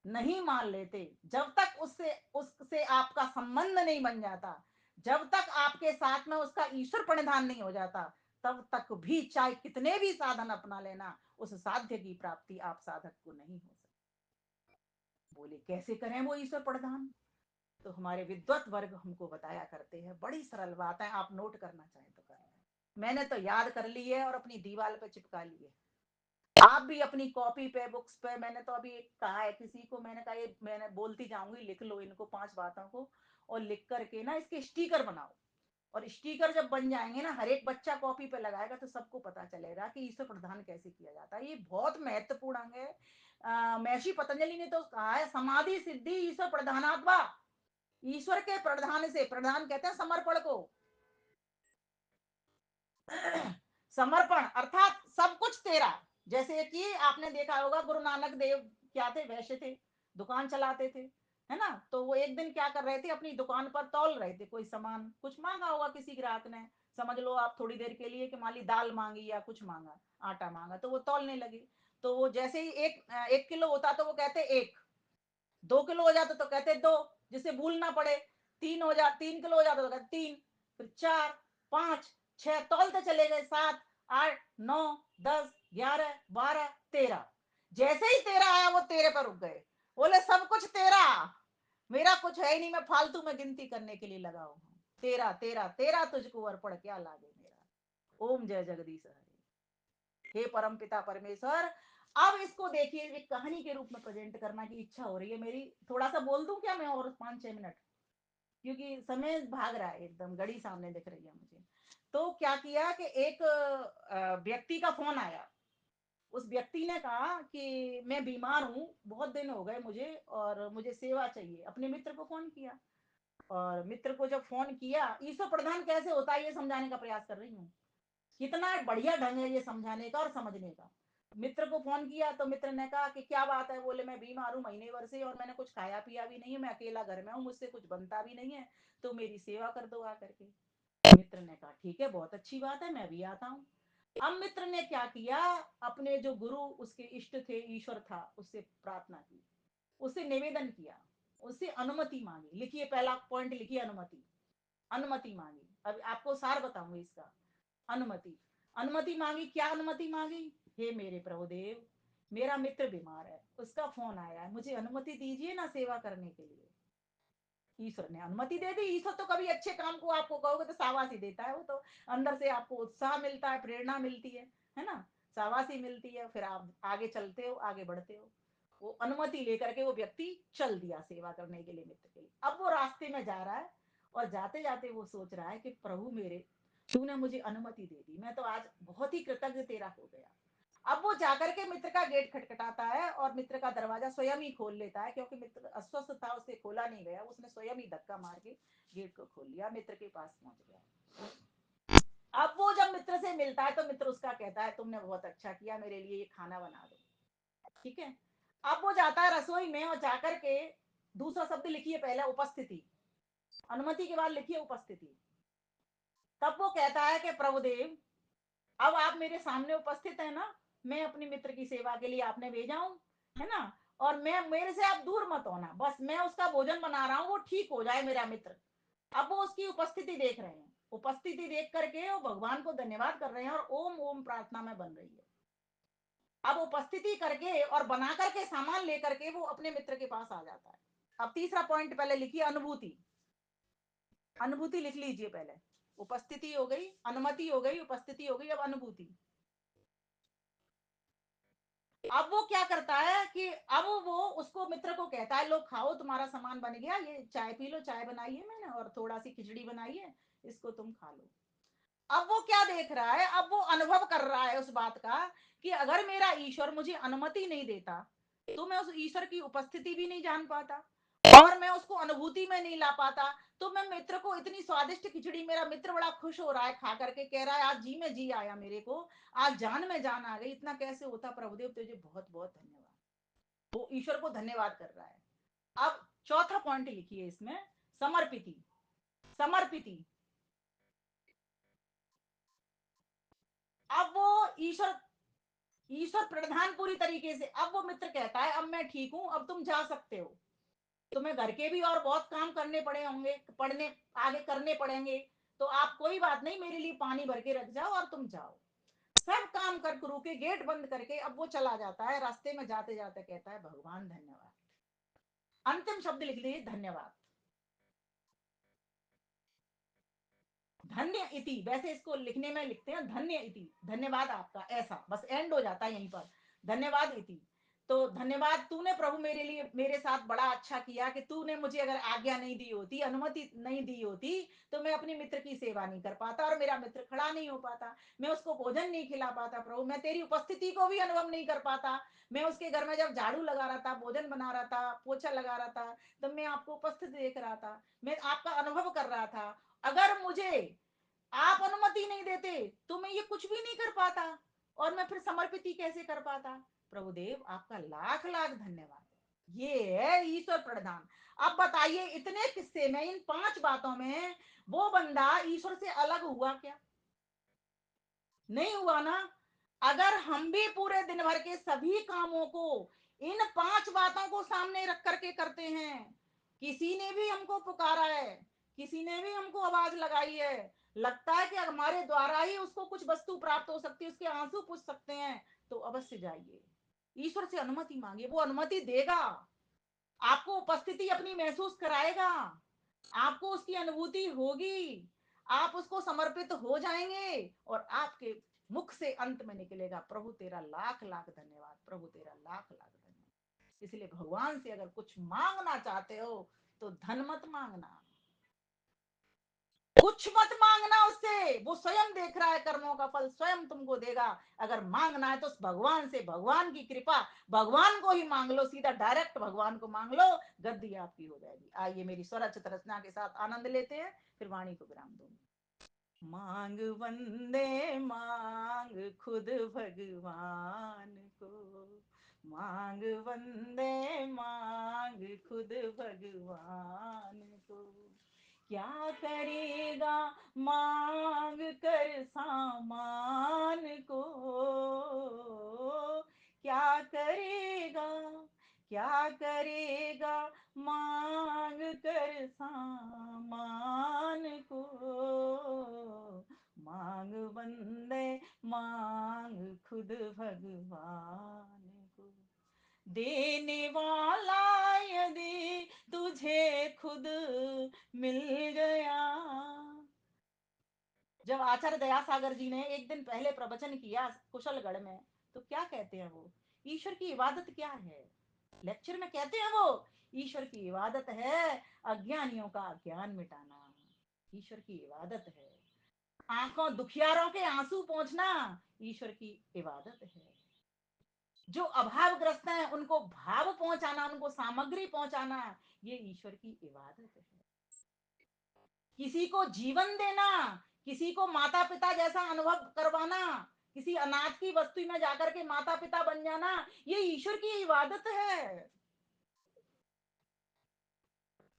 नहीं मान लेते, जब तक उससे आपका संबंध नहीं बन जाता, जब तक आपके साथ में उसका ईश्वर प्रणिधान नहीं हो जाता, तब तक भी चाहे कितने भी साधन अपना लेना, उस साध्य की प्राप्ति आप साधक को नहीं हो सकती। बोले, कैसे करें वो ईश्वर प्रधान? तो हमारे विद्वत वर्ग हमको बताया करते हैं, बड़ी सरल बात है, आप नोट करना चाहें तो कर लें। मैंने तो याद कर ली है और अपनी दीवार पे चिपका ली है। आप भी अपनी कॉपी पे, बुक्स पे, मैंने तो अभी कहा है किसी को, मैंने कहा ये मैंने बोलती जाऊंगी, लिख लो इनको 5 बातों को, और लिख करके ना इसके स्टिकर बनाओ। और स्टिकर जब बन जाएंगे ना, हर एक बच्चा कॉपी पे लगाएगा तो सबको पता चलेगा कि ईश्वर प्रधान कैसे किया जाता है। ये बहुत महत्वपूर्ण अंग है। महर्षि पतंजलि ने तो कहा है, समाधि सिद्धि ईश्वर प्रधानात्मा। ईश्वर के प्रधान से, प्रधान कहते हैं समर्पण को। समर्पण अर्थात सब कुछ तेरा। जैसे कि आपने देखा होगा, गुरु नानक देव क्या थे? वैश्य थे, दुकान चलाते थे, है ना? तो वो एक दिन क्या कर रहे थे, अपनी दुकान पर तौल रहे थे, कोई सामान कुछ मांगा होगा किसी ग्राहक ने, समझ लो आप थोड़ी देर के लिए, कि मान ली दाल मांगी या कुछ मांगा, आटा मांगा, तो वो तौलने लगे। तो वो जैसे ही 1 किलो होता तो वो कहते 1, 2 किलो हो जाता तो कहते 2, जिसे भूल ना पड़े। 3 किलो हो जाता तो कहते 3, फिर 4, 5, 6, तौलते चले गए, 7, 8, 9, 10, 11, 12, 13। जैसे ही 13 आया, वो 13 पर रुक गए। बोले, सब कुछ तेरा, मेरा कुछ है ही नहीं, मैं फालतू में गिनती करने के लिए लगा हूं। तेरा तेरा तेरा तुझको अर्पण क्या लागे मेरा, ओम जय जगदीश हरे। हे परम पिता परमेश्वर, अब इसको देखिए एक कहानी के रूप में प्रेजेंट करना की इच्छा हो रही है मेरी। थोड़ा सा बोल दूं क्या मैं और 5-6 मिनट, क्योंकि समय भाग रहा है, एकदम घड़ी सामने दिख रही है मुझे। तो क्या किया कि एक व्यक्ति का फोन आया। उस व्यक्ति ने कहा कि मैं बीमार हूँ, बहुत दिन हो गए मुझे और मुझे सेवा चाहिए। अपने मित्र को फोन किया, और मित्र को जब फोन किया, ईश्वर प्रधान कैसे होता है ये समझाने का प्रयास कर रही हूँ। कितना बढ़िया ढंग है ये समझाने का और समझने का। मित्र को फोन किया तो मित्र ने कहा कि क्या बात है। बोले मैं बीमार हूँ महीने भर से, और मैंने कुछ खाया पिया भी नहीं है, मैं अकेला घर में हूँ, मुझसे कुछ बनता भी नहीं है, तो मेरी सेवा कर दो आकर के। मित्र ने कहा ठीक है, बहुत अच्छी बात है, मैं भी आता हूँ। अब मित्र ने क्या किया, अपने जो गुरु उसके इष्ट थे, ईश्वर था, उससे प्रार्थना की, उससे निवेदन किया, उससे अनुमति मांगी। लिखिए पहला पॉइंट, लिखिए अनुमति। अनुमति मांगी, अब आपको सार बताऊंगी इसका। अनुमति, अनुमति मांगी। क्या अनुमति मांगी? हे मेरे प्रभुदेव, मेरा मित्र बीमार है, उसका फोन आया है, मुझे अनुमति दीजिए ना सेवा करने के लिए। ईश्वर ने अनुमति दे दी। ईश्वर तो कभी अच्छे काम को आपको कहोगे तो शाबाशी देता है, वो तो अंदर से आपको उत्साह मिलता है, प्रेरणा मिलती है ना, शाबाशी मिलती है, फिर आप आगे चलते हो, आगे बढ़ते हो। वो अनुमति लेकर के वो व्यक्ति चल दिया सेवा करने के लिए मित्र के लिए। अब वो रास्ते में जा रहा है, और जाते जाते वो सोच रहा है कि प्रभु मेरे, तूने मुझे अनुमति दे दी, मैं तो आज बहुत ही कृतज्ञ तेरा हो गया। अब वो जाकर के मित्र का गेट खटखटाता है, और मित्र का दरवाजा स्वयं ही खोल लेता है, क्योंकि मित्र अस्वस्थ था, उससे खोला नहीं गया, उसने स्वयं ही धक्का मार के गेट को खोल लिया, मित्र के पास पहुंच गया। अब वो जब मित्र से मिलता है तो मित्र उसका कहता है तुमने बहुत अच्छा किया, मेरे लिए ये खाना बना दो, ठीक है। अब वो जाता है रसोई में, और जाकर के दूसरा शब्द लिखिए पहले, उपस्थिति। अनुमति के बाद लिखिए उपस्थिति। तब वो कहता है कि प्रभुदेव, अब आप मेरे सामने उपस्थित है ना, मैं अपने मित्र की सेवा के लिए आपने भेजा हूं, है ना, और मैं, मेरे से आप दूर मत होना, बस मैं उसका भोजन बना रहा हूं, वो ठीक हो जाए मेरा मित्र। अब वो उसकी उपस्थिति देख रहे हैं, उपस्थिति देख करके वो भगवान को धन्यवाद कर रहे हैं, और ओम ओम प्रार्थना में बन रही है। अब उपस्थिति करके और बना करके सामान लेकर के वो अपने मित्र के पास आ जाता है। अब तीसरा पॉइंट पहले लिखिए, अनुभूति। अनुभूति लिख लीजिए पहले। उपस्थिति हो गई, अनुमति हो गई, उपस्थिति हो गई, अब अनुभूति। अब वो क्या करता है कि अब वो उसको, मित्र को कहता है लो खाओ, तुम्हारा सामान बन गया, ये चाय पी लो, चाय बनाई है मैंने, और थोड़ा सी खिचड़ी बनाई है, इसको तुम खा लो। अब वो क्या देख रहा है, अब वो अनुभव कर रहा है उस बात का कि अगर मेरा ईश्वर मुझे अनुमति नहीं देता तो मैं उस ईश्वर की उपस्थिति भी नहीं जान पाता, और मैं उसको अनुभूति में नहीं ला पाता। तो मैं मित्र को, इतनी स्वादिष्ट खिचड़ी, मेरा मित्र बड़ा खुश हो रहा है खा करके, कह रहा है आज जी में जी आया मेरे को, आज जान में जान आ गई, इतना कैसे होता प्रभुदेव, तुझे बहुत बहुत धन्यवाद। वो ईश्वर को धन्यवाद कर रहा है। अब चौथा पॉइंट लिखिए इसमें, समर्पिति। समर्पिति। अब वो ईश्वर, ईश्वर प्रधान पूरी तरीके से, अब वो मित्र कहता है अब मैं ठीक हूं, अब तुम जा सकते हो, तुम्हें घर के भी और बहुत काम करने पड़े होंगे, पढ़ने आगे करने पड़ेंगे, तो आप कोई बात नहीं, मेरे लिए पानी भर के रख जाओ और तुम जाओ। सब काम कर करू के गेट बंद करके अब वो चला जाता है। रास्ते में जाते जाते कहता है भगवान धन्यवाद। अंतिम शब्द लिख लीजिए, धन्यवाद। धन्य इति, वैसे इसको लिखने में लिखते हैं धन्य इति, धन्यवाद आपका, ऐसा बस एंड हो जाता है यहीं पर, धन्यवाद इति। तो धन्यवाद, तूने प्रभु मेरे लिए, मेरे साथ बड़ा अच्छा किया कि तूने मुझे अगर आज्ञा नहीं दी होती, अनुमति नहीं दी होती, तो मैं अपने मित्र की सेवा नहीं कर पाता, और मेरा मित्र खड़ा नहीं हो पाता, मैं उसको भोजन नहीं खिला पाता प्रभु, मैं तेरी उपस्थिति को भी अनुभव नहीं कर पाता। मैं उसके घर में जब झाड़ू लगा रहा था, भोजन बना रहा था, पोछा लगा रहा था, तब मैं आपको उपस्थित देख रहा था, मैं आपका अनुभव कर रहा था। अगर मुझे आप अनुमति नहीं देते तो मैं ये कुछ भी नहीं कर पाता, और मैं फिर समर्पित ही कैसे कर पाता। प्रभुदेव आपका लाख लाख धन्यवाद। ये है ईश्वर प्रधान। अब बताइए, इतने किस्से में, इन 5 बातों में वो बंदा ईश्वर से अलग हुआ क्या? नहीं हुआ ना। अगर हम भी पूरे दिन भर के सभी कामों को इन 5 बातों को सामने रख करके करते हैं, किसी ने भी हमको पुकारा है, किसी ने भी हमको आवाज लगाई है, लगता है कि हमारे द्वारा ही उसको कुछ वस्तु प्राप्त हो सकती है, उसके आंसू पूछ सकते हैं, तो अवश्य जाइए, ईश्वर से अनुमति मांगिए, वो अनुमति देगा, आपको उपस्थिति अपनी महसूस कराएगा, आपको उसकी अनुभूति होगी, आप उसको समर्पित हो जाएंगे और आपके मुख से अंत में निकलेगा, प्रभु तेरा लाख लाख धन्यवाद, प्रभु तेरा लाख लाख धन्यवाद। इसलिए भगवान से अगर कुछ मांगना चाहते हो तो धन मत मांगना, कुछ मत मांगना उससे, वो स्वयं देख रहा है, कर्मों का फल स्वयं तुमको देगा। अगर मांगना है तो भगवान से, भगवान की कृपा, भगवान को ही मांग लो, सीधा डायरेक्ट भगवान को मांग लो, गद्दी आपकी हो जाएगी। आइए मेरी स्वरचित रचना के साथ आनंद लेते हैं, फिर वाणी को विराम दूंगी। मांग वंदे मांग खुद भगवान को, मांग वंदे मांग खुद भगवान को, क्या करेगा मांग कर सामान को, क्या करेगा, क्या करेगा मांग कर सामान को, मांग बंदे मांग खुद भगवान को, देने वाला यदि तुझे खुद मिल गया। जब आचार्य दयासागर जी ने एक दिन पहले प्रवचन किया कुशलगढ़ में, तो क्या कहते हैं वो, ईश्वर की इबादत क्या है, लेक्चर में कहते हैं वो, ईश्वर की इबादत है अज्ञानियों का ज्ञान मिटाना, ईश्वर की इबादत है आंखों दुखियारों के आंसू पहुंचना, ईश्वर की इबादत है जो अभावग्रस्त हैं उनको भाव पहुंचाना, उनको सामग्री पहुंचाना, ये ईश्वर की इबादत है। किसी को जीवन देना, किसी को माता पिता जैसा अनुभव करवाना, किसी अनाथ की बस्ती में जाकर के माता पिता बन जाना, ये ईश्वर की इबादत है।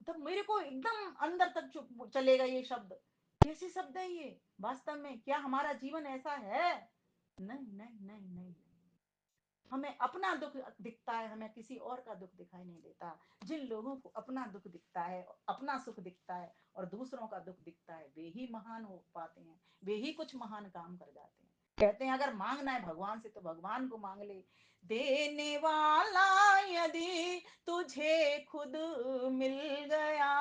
तो मेरे को एकदम अंदर तक चलेगा ये शब्द, कैसे शब्द है ये, वास्तव में क्या हमारा जीवन ऐसा है? नहीं नहीं नहीं नहीं, हमें अपना दुख दिखता है, हमें किसी और का दुख दिखाई नहीं देता। जिन लोगों को अपना दुख दिखता है, अपना सुख दिखता है और दूसरों का दुख दिखता है, वे ही महान हो पाते हैं, वे ही कुछ महान काम कर जाते हैं। कहते हैं अगर मांगना है भगवान से तो भगवान को मांग ले, देने वाला यदि तुझे खुद मिल गया,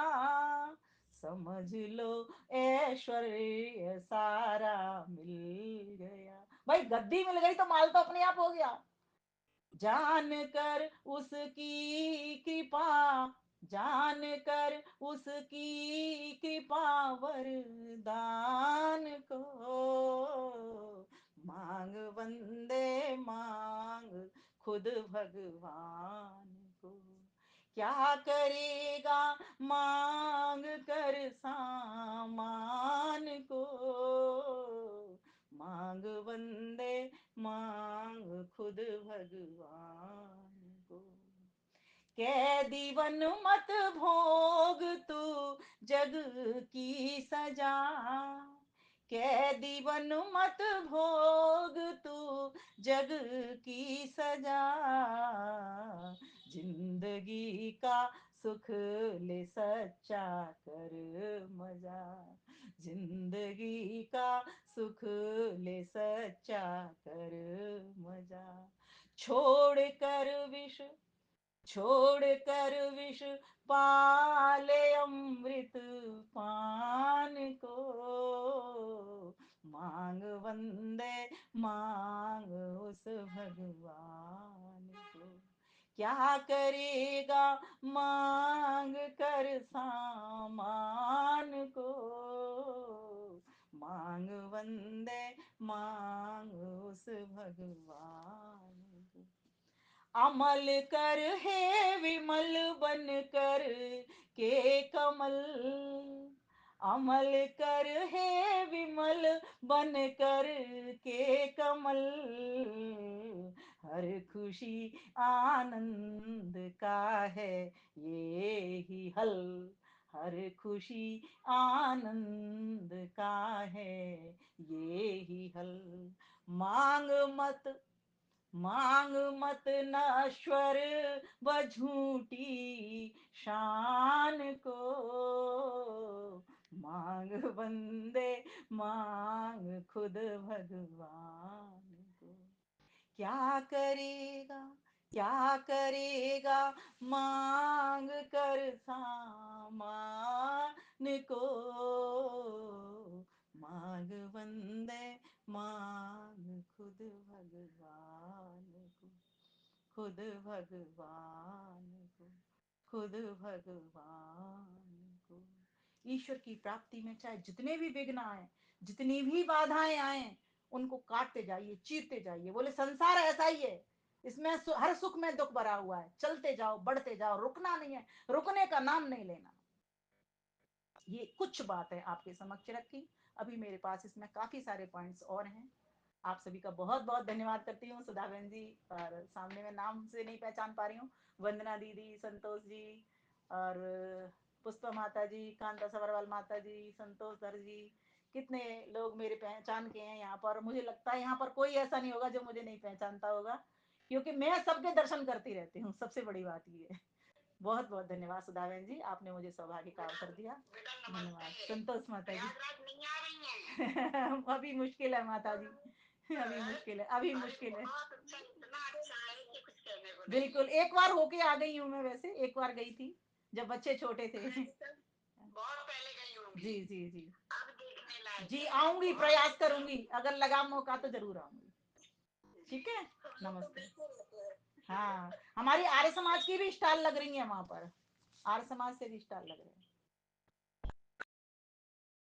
समझ लो ऐश्वर्य सारा मिल गया। भाई गद्दी मिल गई तो माल तो अपने आप हो गया। जान कर उसकी कृपा, जान कर उसकी कृपा वरदान को, मांग वंदे मांग खुद भगवान को, क्या करेगा मांग कर सामान को, मांग वंदे मांग खुद भगवान को, कैदी वन मत भोग तू जग की सजा, कैदी वन मत भोग तू जग की सजा, जिंदगी का सुख ले सच्चा कर मजा, जिंदगी का सुख ले सच्चा कर मजा, छोड़ कर विष, छोड़ कर विष पाले अमृत पान को, मांग वंदे मांग उस भगवान को, क्या करेगा मांग कर सामान को, मांग वंदे मांग उस भगवान को, अमल कर हे विमल बन कर के कमल, अमल कर हे विमल बन कर के कमल, हर खुशी आनंद का है ये ही हल, हर खुशी आनंद का है ये ही हल, मांग मत, मांग मत नश्वर व झूठी शान को, मांग बंदे मांग खुद भगवान को, क्या करेगा, क्या करेगा मांग कर सामान मान को, मांग वंदे मान खुद भगवान को, खुद भगवान को, खुद भगवान को। ईश्वर की प्राप्ति में चाहे जितने भी विघ्न आए, जितनी भी बाधाएं आए, उनको काटते जाइए, चीरते जाइए। बोले संसार ऐसा ही है, इसमें हर सुख में दुख भरा हुआ है, चलते जाओ, बढ़ते जाओ, रुकना नहीं है, रुकने का नाम नहीं लेना। ये कुछ बात है आपके समक्ष रखी। अभी मेरे पास इसमें काफी सारे पॉइंट्स और हैं। आप सभी का बहुत बहुत धन्यवाद करती हूँ, सुधा बहन जी, और सामने में नाम से नहीं पहचान पा रही हूँ, वंदना दीदी, संतोष जी, और पुष्पा माता जी, कांता सवरवाल माता जी, संतोष धर जी, कितने लोग मेरे पहचान के हैं यहाँ पर। मुझे लगता है यहाँ पर कोई ऐसा नहीं होगा जो मुझे नहीं पहचानता होगा, क्योंकि मैं सबके दर्शन करती रहती हूँ। सबसे बड़ी बात ये है। बहुत बहुत धन्यवाद सुधा बहन जी, आपने मुझे सौभाग्य का अवसर दिया। धन्यवाद। संतोष माता जी। अभी मुश्किल है माता जी, अभी मुश्किल है, अभी मुश्किल है। बिल्कुल, एक बार होके आ गई हूँ मैं, वैसे एक बार गई थी जब बच्चे छोटे थे। बहुत पहले गई हूँ। जी जी जी, अब देखने लायक जी, आऊंगी, प्रयास करूंगी, अगर लगा मौका तो जरूर आऊंगी। ठीक है, नमस्ते। हाँ, हमारी आर्य समाज की भी स्टॉल लग रही है वहां पर, आर्य समाज से भी स्टॉल लग रहे हैं।